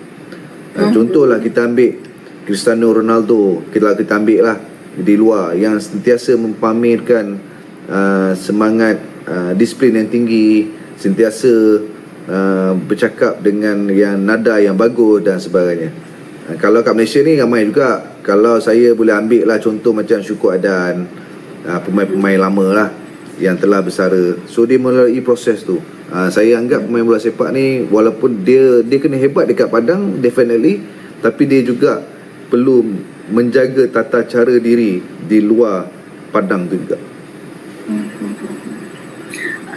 Contohlah kita ambil Cristiano Ronaldo, kita ambil lah di luar, yang sentiasa mempamerkan semangat disiplin yang tinggi, sentiasa bercakap dengan yang nada yang bagus dan sebagainya. Kalau kat Malaysia ni ramai juga. Kalau saya boleh ambil lah contoh macam Syukur Adan, pemain-pemain lama lah yang telah bersara. So dia melalui proses tu. Saya anggap pemain bola sepak ni, walaupun dia kena hebat dekat padang, definitely, tapi dia juga perlu menjaga tata cara diri di luar padang tu juga.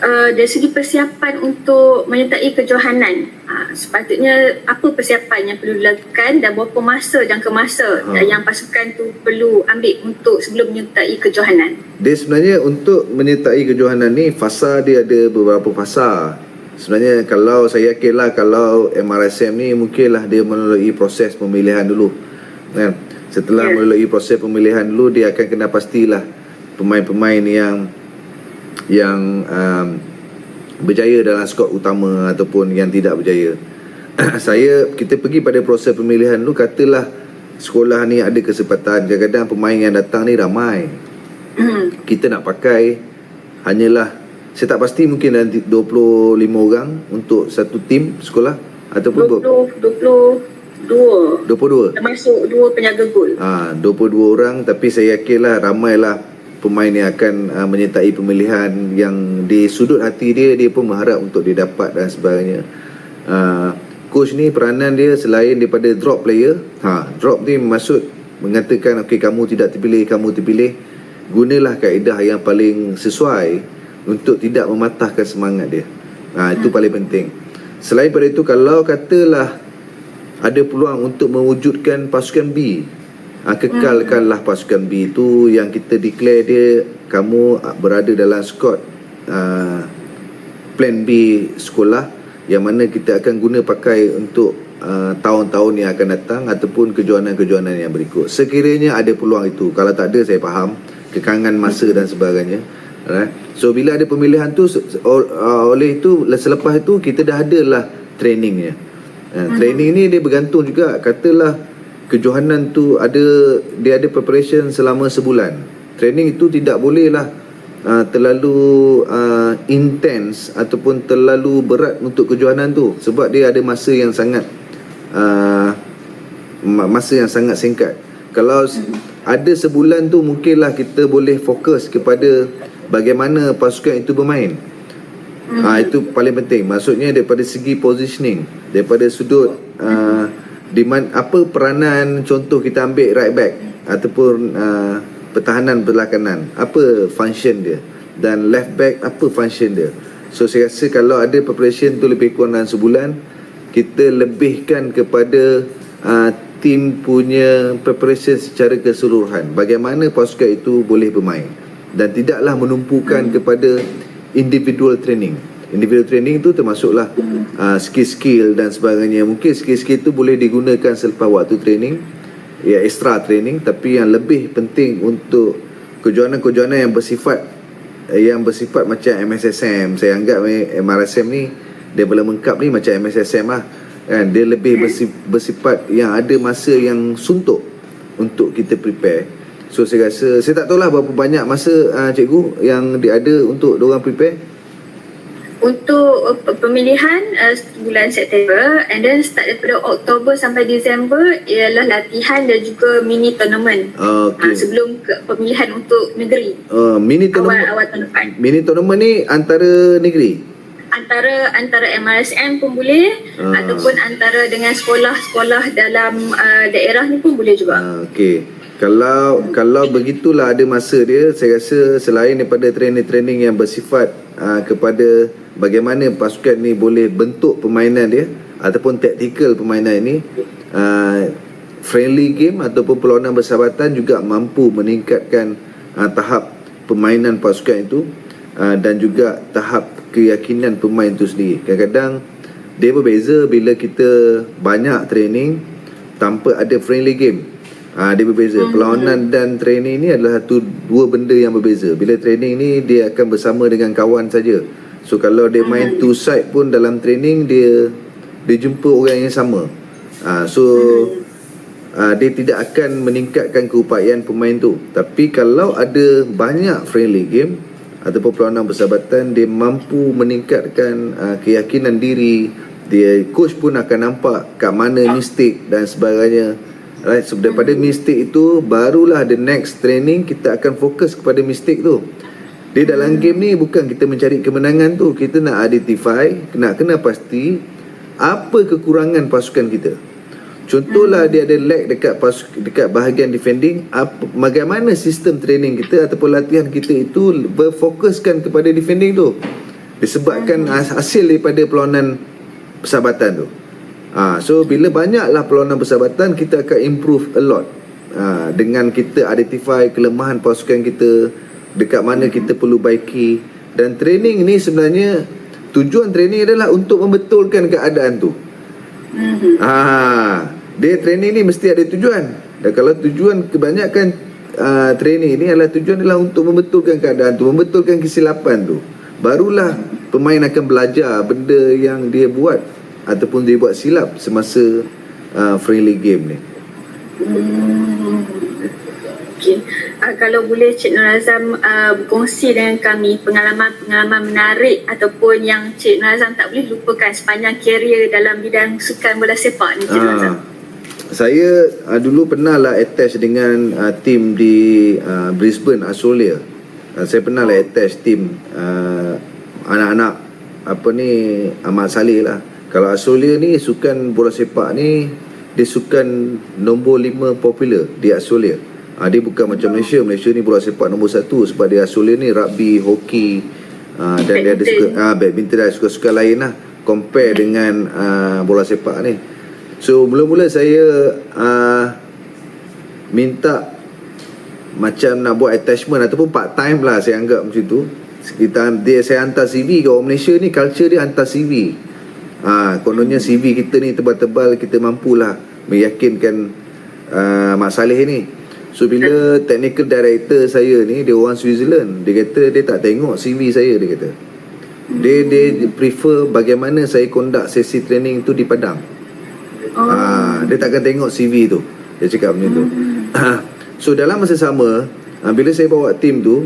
dari segi persiapan untuk menyertai kejohanan, sepatutnya apa persiapan yang perlu dilakukan dan berapa masa jangka masa yang pasukan tu perlu ambil untuk sebelum menyertai kejohanan? Dia sebenarnya untuk menyertai kejohanan ni, fasa dia ada beberapa fasa. Sebenarnya kalau saya yakinlah kalau MRSM ni mungkinlah dia melalui proses pemilihan dulu, kan? Setelah melalui proses pemilihan dulu, dia akan kena pastilah pemain-pemain yang berjaya dalam skor utama ataupun yang tidak berjaya. Kita pergi pada proses pemilihan dulu, katalah sekolah ni ada kesempatan, kadang-kadang pemain yang datang ni ramai, kita nak pakai hanyalah, saya tak pasti, mungkin dalam 25 orang untuk satu tim sekolah ataupun 22 termasuk 2 penjaga gol. 22 orang, tapi saya yakinlah ramailah pemain yang akan menyertai pemilihan, yang di sudut hati dia pun berharap untuk dia dapat dan sebagainya. Coach ni peranan dia selain daripada drop player, drop ni maksud mengatakan okey, kamu tidak terpilih, gunalah kaedah yang paling sesuai untuk tidak mematahkan semangat dia. Itu paling penting. Selain pada itu, kalau katalah ada peluang untuk mewujudkan pasukan B, kekalkanlah pasukan B itu, yang kita declare dia, kamu berada dalam skot plan B sekolah, yang mana kita akan guna pakai untuk tahun-tahun yang akan datang ataupun kejohanan-kejohanan yang berikut. Sekiranya ada peluang itu, kalau tak ada, saya faham kekangan masa dan sebagainya. So bila ada pemilihan tu, oleh itu selepas itu kita dah adalah trainingnya. Training ni dia bergantung juga, katalah kejohanan tu dia ada preparation selama sebulan. Training itu tidak bolehlah terlalu intense ataupun terlalu berat untuk kejohanan tu, sebab dia ada masa yang sangat singkat. Kalau ada sebulan tu, mungkinlah kita boleh fokus kepada bagaimana pasukan itu bermain. Itu paling penting. Maksudnya daripada segi positioning, daripada sudut di mana apa peranan, contoh kita ambil right back ataupun pertahanan belah kanan, apa function dia, dan left back apa function dia. So saya rasa kalau ada preparation tu lebih kurang dalam sebulan, kita lebihkan kepada tim punya preparation secara keseluruhan, bagaimana pasukan itu boleh bermain, dan tidaklah menumpukan kepada individual training. Individual training tu termasuklah skill-skill dan sebagainya. Mungkin skill-skill tu boleh digunakan selepas waktu training, ya extra training, tapi yang lebih penting untuk kejohanan-kejohanan yang bersifat macam MSSM, saya anggap MRSM ni Development Cup ni macam MSSM lah, kan? Dia lebih bersifat yang ada masa yang suntuk untuk kita prepare. So saya rasa, saya tak tahulah berapa banyak masa cikgu yang dia ada untuk diorang prepare. Untuk pemilihan bulan September, and then start daripada Oktober sampai Disember ialah latihan dan juga mini tournament. Sebelum pemilihan untuk negeri. Mini tournament awal tahun depan. Mini tournament ni antara negeri, antara MRSM pun boleh, ataupun antara dengan sekolah-sekolah dalam daerah ni pun boleh juga. Kalau begitulah ada masa dia, saya rasa selain daripada training-training yang bersifat kepada bagaimana pasukan ni boleh bentuk permainan dia ataupun taktikal permainan ini, friendly game ataupun perlawanan bersahabatan juga mampu meningkatkan tahap permainan pasukan itu, dan juga tahap keyakinan pemain itu sendiri. Kadang-kadang dia berbeza bila kita banyak training tanpa ada friendly game. Dia berbeza. Perlawanan dan training ni adalah dua benda yang berbeza. Bila training ni dia akan bersama dengan kawan saja. So kalau dia main two side pun dalam training, dia jumpa orang yang sama. Dia tidak akan meningkatkan keupayaan pemain tu. Tapi kalau ada banyak friendly game ataupun perlawanan persahabatan, dia mampu meningkatkan keyakinan diri. Coach pun akan nampak kat mana mistake dan sebagainya. Right, so daripada mistake itu, barulah the next training kita akan fokus kepada mistake tu. Di dalam game ni bukan kita mencari kemenangan tu, kita nak identify, kena pasti apa kekurangan pasukan kita. Contohlah dia ada lag dekat bahagian defending, bagaimana sistem training kita ataupun latihan kita itu berfokuskan kepada defending tu. disebabkan hasil daripada perlawanan persahabatan tu. So bila banyaklah perlawanan persahabatan, kita akan improve a lot. Dengan kita identify kelemahan pasukan kita, dekat mana kita perlu baiki. Dan training ni sebenarnya, tujuan training adalah untuk membetulkan keadaan tu. Dia training ni mesti ada tujuan. Dan kalau tujuan kebanyakan training ni adalah tujuan adalah untuk membetulkan keadaan tu, membetulkan kesilapan tu, barulah pemain akan belajar benda yang dia buat ataupun dia buat silap semasa friendly game ni. Okay. Kalau boleh Cik Nur Azam berkongsi dengan kami pengalaman-pengalaman menarik ataupun yang Cik Nur Azam tak boleh lupakan sepanjang karier dalam bidang sukan bola sepak ni, Cik Nur Azam. Saya dulu pernah lah attach dengan tim di Brisbane, Australia. Saya pernah lah attach tim anak-anak Ahmad Saleh lah. Kalau Australia ni, sukan bola sepak ni dia sukan nombor 5 popular di Australia. Dia bukan macam Malaysia. Malaysia ni bola sepak nombor 1 sebab di Australia ni rugby, hoki, dan dia ada suka badminton dan suka-suka lain lah compare dengan bola sepak ni. So mula-mula saya minta macam nak buat attachment ataupun part time lah, saya anggap macam tu. Saya hantar CV. Kalau Malaysia ni culture dia hantar CV. Kononnya CV kita ni tebal-tebal, kita mampulah meyakinkan Mak Saleh ni. So bila technical director saya ni, dia orang Switzerland, dia kata dia tak tengok CV saya. Dia kata dia prefer bagaimana saya conduct sesi training tu di Padang. Dia takkan tengok CV tu. Dia cakap macam tu. So dalam masa sama, bila saya bawa tim tu,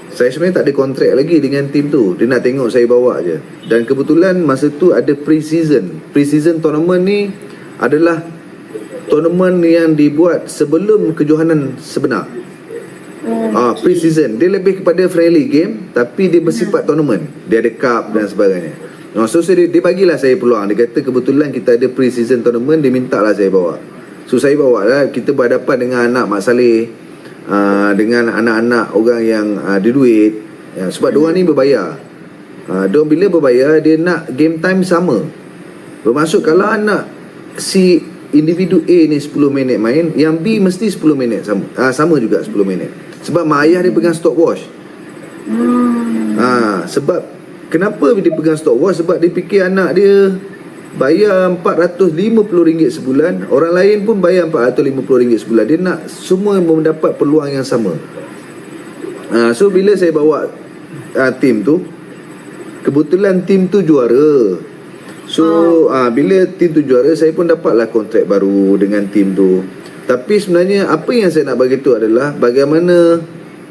saya sebenarnya tak ada kontrak lagi dengan tim tu. Dia nak tengok saya bawa je. Dan kebetulan masa tu ada pre-season. Pre-season tournament ni adalah tournament yang dibuat sebelum kejohanan sebenar. Pre-season dia lebih kepada friendly game, tapi dia bersifat tournament. Dia ada cup dan sebagainya. So dia bagilah saya peluang. Dia kata kebetulan kita ada pre-season tournament, dia minta lah saya bawa. So saya bawa lah. Kita berhadapan dengan anak Mak Saleh, dengan anak-anak orang yang ada duit, sebab diorang ni berbayar. Diorang bila berbayar, dia nak game time sama. Bermaksud kalau anak si individu A ni 10 minit main, yang B mesti 10 minit sama juga 10 minit. Sebab mak ayah dia pegang stopwatch. Sebab kenapa dia pegang stopwatch? Sebab dia fikir anak dia bayar RM450 sebulan, orang lain pun bayar RM450 sebulan. Dia nak semua mendapat peluang yang sama. So bila saya bawa tim tu, kebetulan tim tu juara. So bila tim tu juara, saya pun dapatlah kontrak baru dengan tim tu. Tapi sebenarnya apa yang saya nak bagi tu adalah bagaimana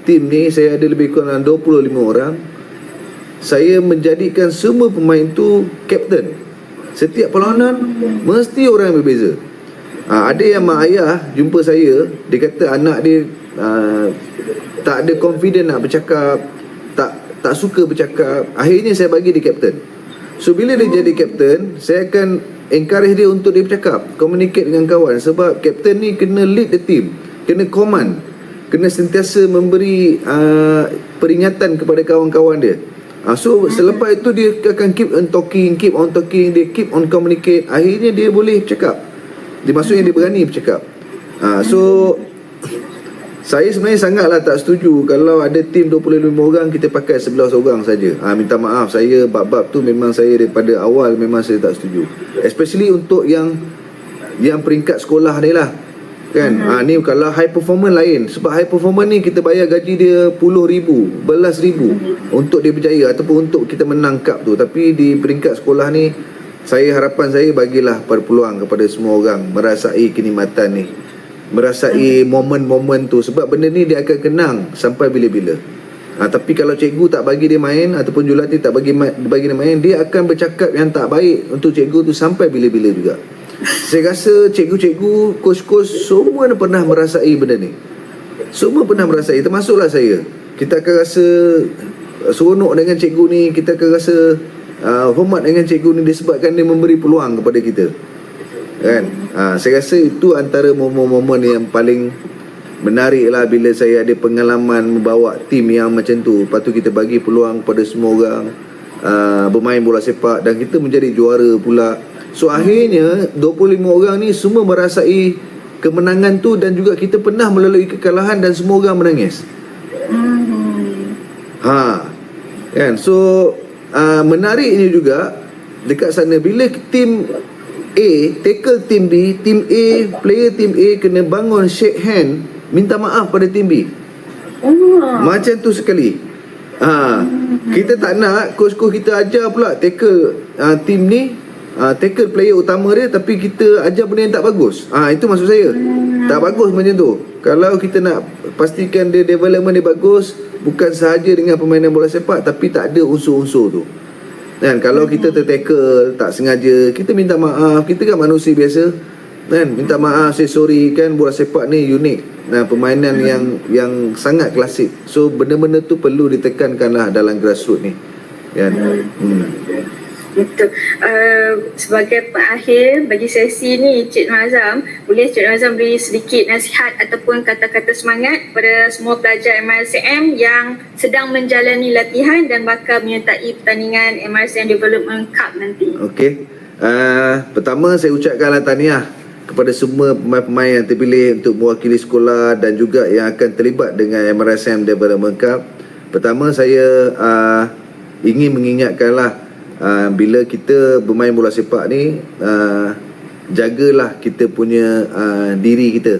tim ni, saya ada lebih kurang 25 orang. Saya menjadikan semua pemain tu kapten. Setiap perlawanan mesti orang yang berbeza. Ada yang mak ayah jumpa saya, dia kata anak dia tak ada confident nak bercakap, tak suka bercakap. Akhirnya saya bagi dia kapten. So bila dia jadi kapten, saya akan encourage dia untuk dia bercakap, communicate dengan kawan. Sebab kapten ni kena lead the team, kena command, kena sentiasa memberi peringatan kepada kawan-kawan dia. So selepas itu dia akan keep on talking, dia keep on communicate. Akhirnya dia boleh bercakap. Dia maksudnya dia berani bercakap. So saya sebenarnya sangatlah tak setuju kalau ada tim 25 orang kita pakai 11 orang saja. Minta maaf, saya bab-bab tu memang saya daripada awal memang saya tak setuju. Especially untuk yang peringkat sekolah ni lah. Kan? Ni kalau high performer lain. Sebab high performer ni kita bayar gaji dia puluh ribu, belas ribu untuk dia berjaya ataupun untuk kita menang cup tu. Tapi di peringkat sekolah ni, harapan saya bagilah peluang kepada semua orang merasai kenikmatan ni, merasai momen-momen tu. Sebab benda ni dia akan kenang sampai bila-bila. Tapi kalau cikgu tak bagi dia main ataupun jurulatih tak bagi dia main, dia akan bercakap yang tak baik untuk cikgu tu sampai bila-bila juga. Saya rasa cikgu-cikgu, coach-coach semua pernah merasai benda ni. Semua pernah merasai, termasuklah saya. Kita akan rasa seronok dengan cikgu ni, kita akan rasa hormat dengan cikgu ni disebabkan dia memberi peluang kepada kita. Kan? Saya rasa itu antara momen-momen yang paling menarik lah bila saya ada pengalaman membawa tim yang macam tu. Lepas tu kita bagi peluang kepada semua orang. bermain bola sepak dan kita menjadi juara pula. So akhirnya 25 orang ni semua merasai kemenangan tu dan juga kita pernah melalui kekalahan dan semua orang menangis. Kan, so menariknya juga dekat sana bila tim A tackle tim B, tim A, player tim A kena bangun shake hand minta maaf pada tim B. Macam tu sekali. Kita tak nak coach-coach kita ajar pula tackle tim ni, tackle player utama dia, tapi kita ajar benda yang tak bagus. Itu maksud saya. Tak bagus macam tu. Kalau kita nak pastikan dia development dia bagus, bukan sahaja dengan permainan bola sepak, tapi tak ada unsur-unsur tu. Dan kalau kita tertackle tak sengaja, kita minta maaf. Kita kan manusia biasa, kan, minta maaf, say sorry, kan. Bola sepak ni unik, permainan yang sangat klasik. So benda-benda tu perlu ditekankanlah dalam grassroots ni, kan. Betul. Sebagai pengakhir bagi sesi ni, Cik Nur Azam, boleh Cik Nur Azam beri sedikit nasihat ataupun kata-kata semangat kepada semua pelajar MRSM yang sedang menjalani latihan dan bakal menyertai pertandingan MRSM Development Cup nanti? Okey. Pertama saya ucapkanlah tahniah kepada semua pemain-pemain yang terpilih untuk mewakili sekolah dan juga yang akan terlibat dengan MRSM Development Cup. Pertama saya ingin mengingatkanlah, bila kita bermain bola sepak ni, jagalah kita punya diri kita.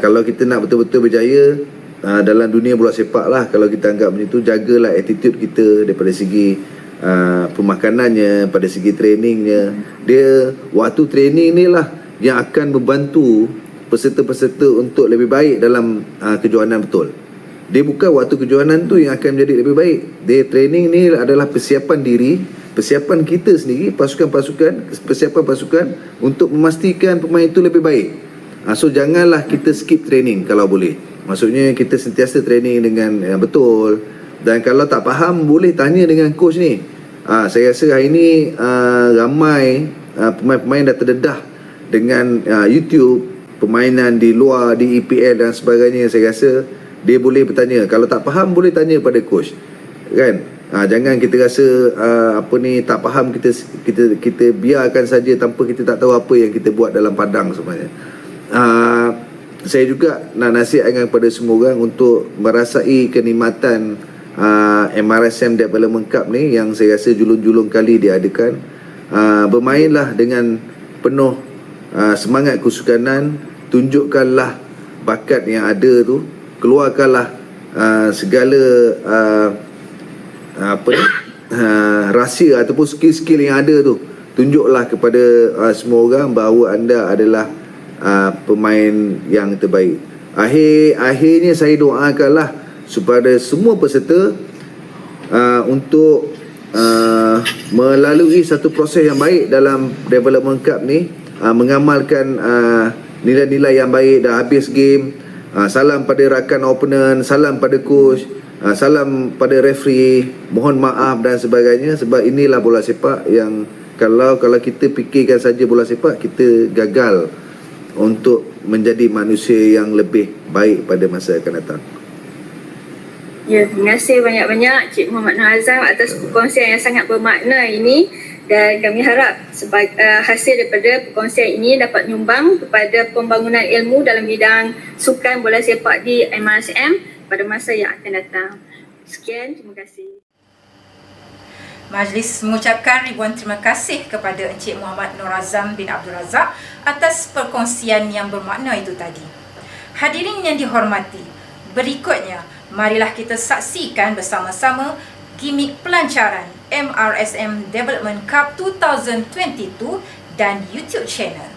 Kalau kita nak betul-betul berjaya dalam dunia bola sepak lah, kalau kita anggap macam tu, jagalah attitude kita daripada segi pemakanannya, pada segi trainingnya. Dia waktu training ni lah yang akan membantu peserta-peserta untuk lebih baik dalam kejohanan betul. Dia bukan waktu kejohanan tu yang akan menjadi lebih baik. Dia training ni adalah persiapan diri, persiapan kita sendiri, persiapan pasukan untuk memastikan pemain itu lebih baik. So janganlah kita skip training kalau boleh. Maksudnya kita sentiasa training dengan yang betul. Dan kalau tak faham, boleh tanya dengan coach ni. Saya rasa hari ni ramai pemain-pemain dah terdedah dengan YouTube, permainan di luar, di EPL dan sebagainya. Saya rasa dia boleh bertanya. Kalau tak faham, boleh tanya pada coach, kan. Jangan kita rasa tak faham, kita biarkan saja tanpa kita tak tahu apa yang kita buat dalam padang sebenarnya. Saya juga nak nasihatkan kepada semua orang untuk merasai kenikmatan MRSM Development Cup ni yang saya rasa julung-julung kali diadakan. Bermainlah dengan penuh semangat kesukanan, tunjukkanlah bakat yang ada tu, keluarkanlah segala rahsia ataupun skill-skill yang ada tu. Tunjuklah kepada semua orang bahawa anda adalah pemain yang terbaik. Akhirnya saya doakanlah supaya semua peserta untuk melalui satu proses yang baik dalam Development Cup ni, mengamalkan nilai-nilai yang baik dah habis game. Salam pada rakan opponent, salam pada coach, salam pada referee, mohon maaf dan sebagainya. Sebab inilah bola sepak yang kalau kita fikirkan saja bola sepak, kita gagal untuk menjadi manusia yang lebih baik pada masa akan datang. Ya, terima kasih banyak-banyak Cik Muhammad Nur Azam atas perkongsian yang sangat bermakna ini. Dan kami harap hasil daripada perkongsian ini dapat menyumbang kepada pembangunan ilmu dalam bidang sukan bola sepak di MRSM pada masa yang akan datang. Sekian, terima kasih. Majlis mengucapkan ribuan terima kasih kepada Encik Muhammad Nur Azam bin Abdul Razak atas perkongsian yang bermakna itu tadi. Hadirin yang dihormati, berikutnya marilah kita saksikan bersama-sama gimik pelancaran MRSM Development Cup 2022 dan YouTube channel.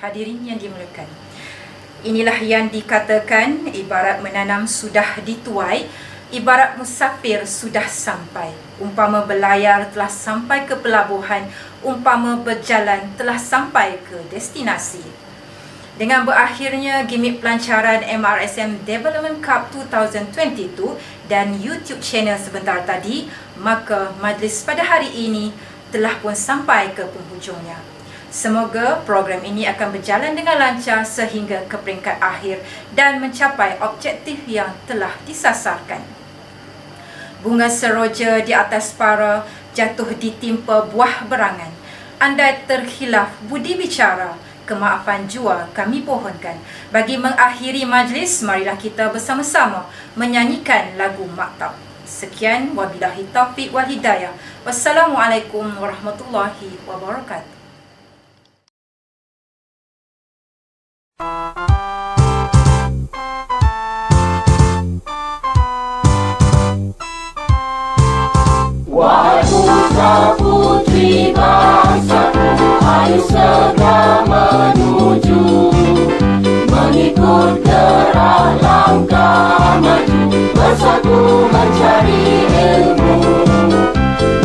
Hadirin yang dimuliakan, inilah yang dikatakan ibarat menanam sudah dituai, ibarat musafir sudah sampai. Umpama berlayar telah sampai ke pelabuhan, umpama berjalan telah sampai ke destinasi. Dengan berakhirnya gimmick pelancaran MRSM Development Cup 2022 dan YouTube channel sebentar tadi, maka majlis pada hari ini telah pun sampai ke penghujungnya. Semoga program ini akan berjalan dengan lancar sehingga ke peringkat akhir dan mencapai objektif yang telah disasarkan. Bunga seroja di atas para jatuh ditimpa buah berangan. Andai terkhilaf budi bicara, kemaafan jua kami pohonkan. Bagi mengakhiri majlis, marilah kita bersama-sama menyanyikan lagu Maktab. Sekian, wabillahi taufiq wal hidayah. Wassalamualaikum warahmatullahi wabarakatuh. Wahai putra putri bangsaku, ayo segera menuju, mengikut gerak langkah maju, bersatu mencari ilmu.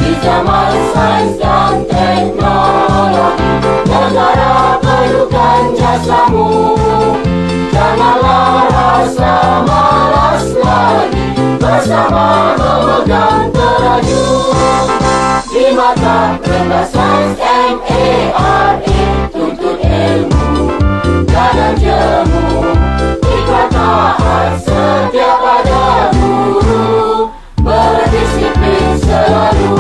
Di zaman sains dan teknologi, negara perlukan jasamu. Janganlah rasa malas lagi, bersama memegang teraju. Di mata rendah sains MARA, tuntut ilmu, jangan jemu. Ikrar taat setia pada guru, berdisiplin selalu.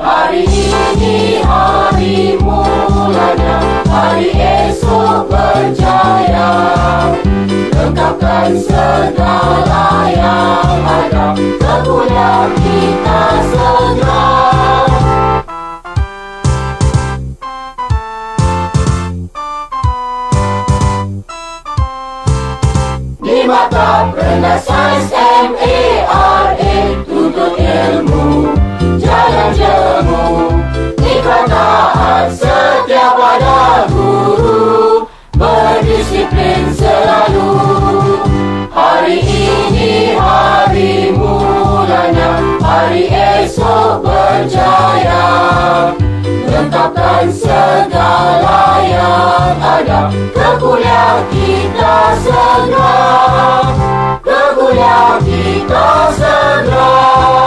Hari ini hari mulanya, hari esok berjaya. Lengkapkan segala yang ada, kemuliaan kita segera. Di mata rendah sains MARA, tuntut ilmu, jangan jemu. Ikrar taat setia pada guru, berdisiplin selalu. Hari ini hari mulanya, hari esok berjaya. Lengkapkan segala yang ada, kemuliaan kita segera. Kemuliaan kita segera.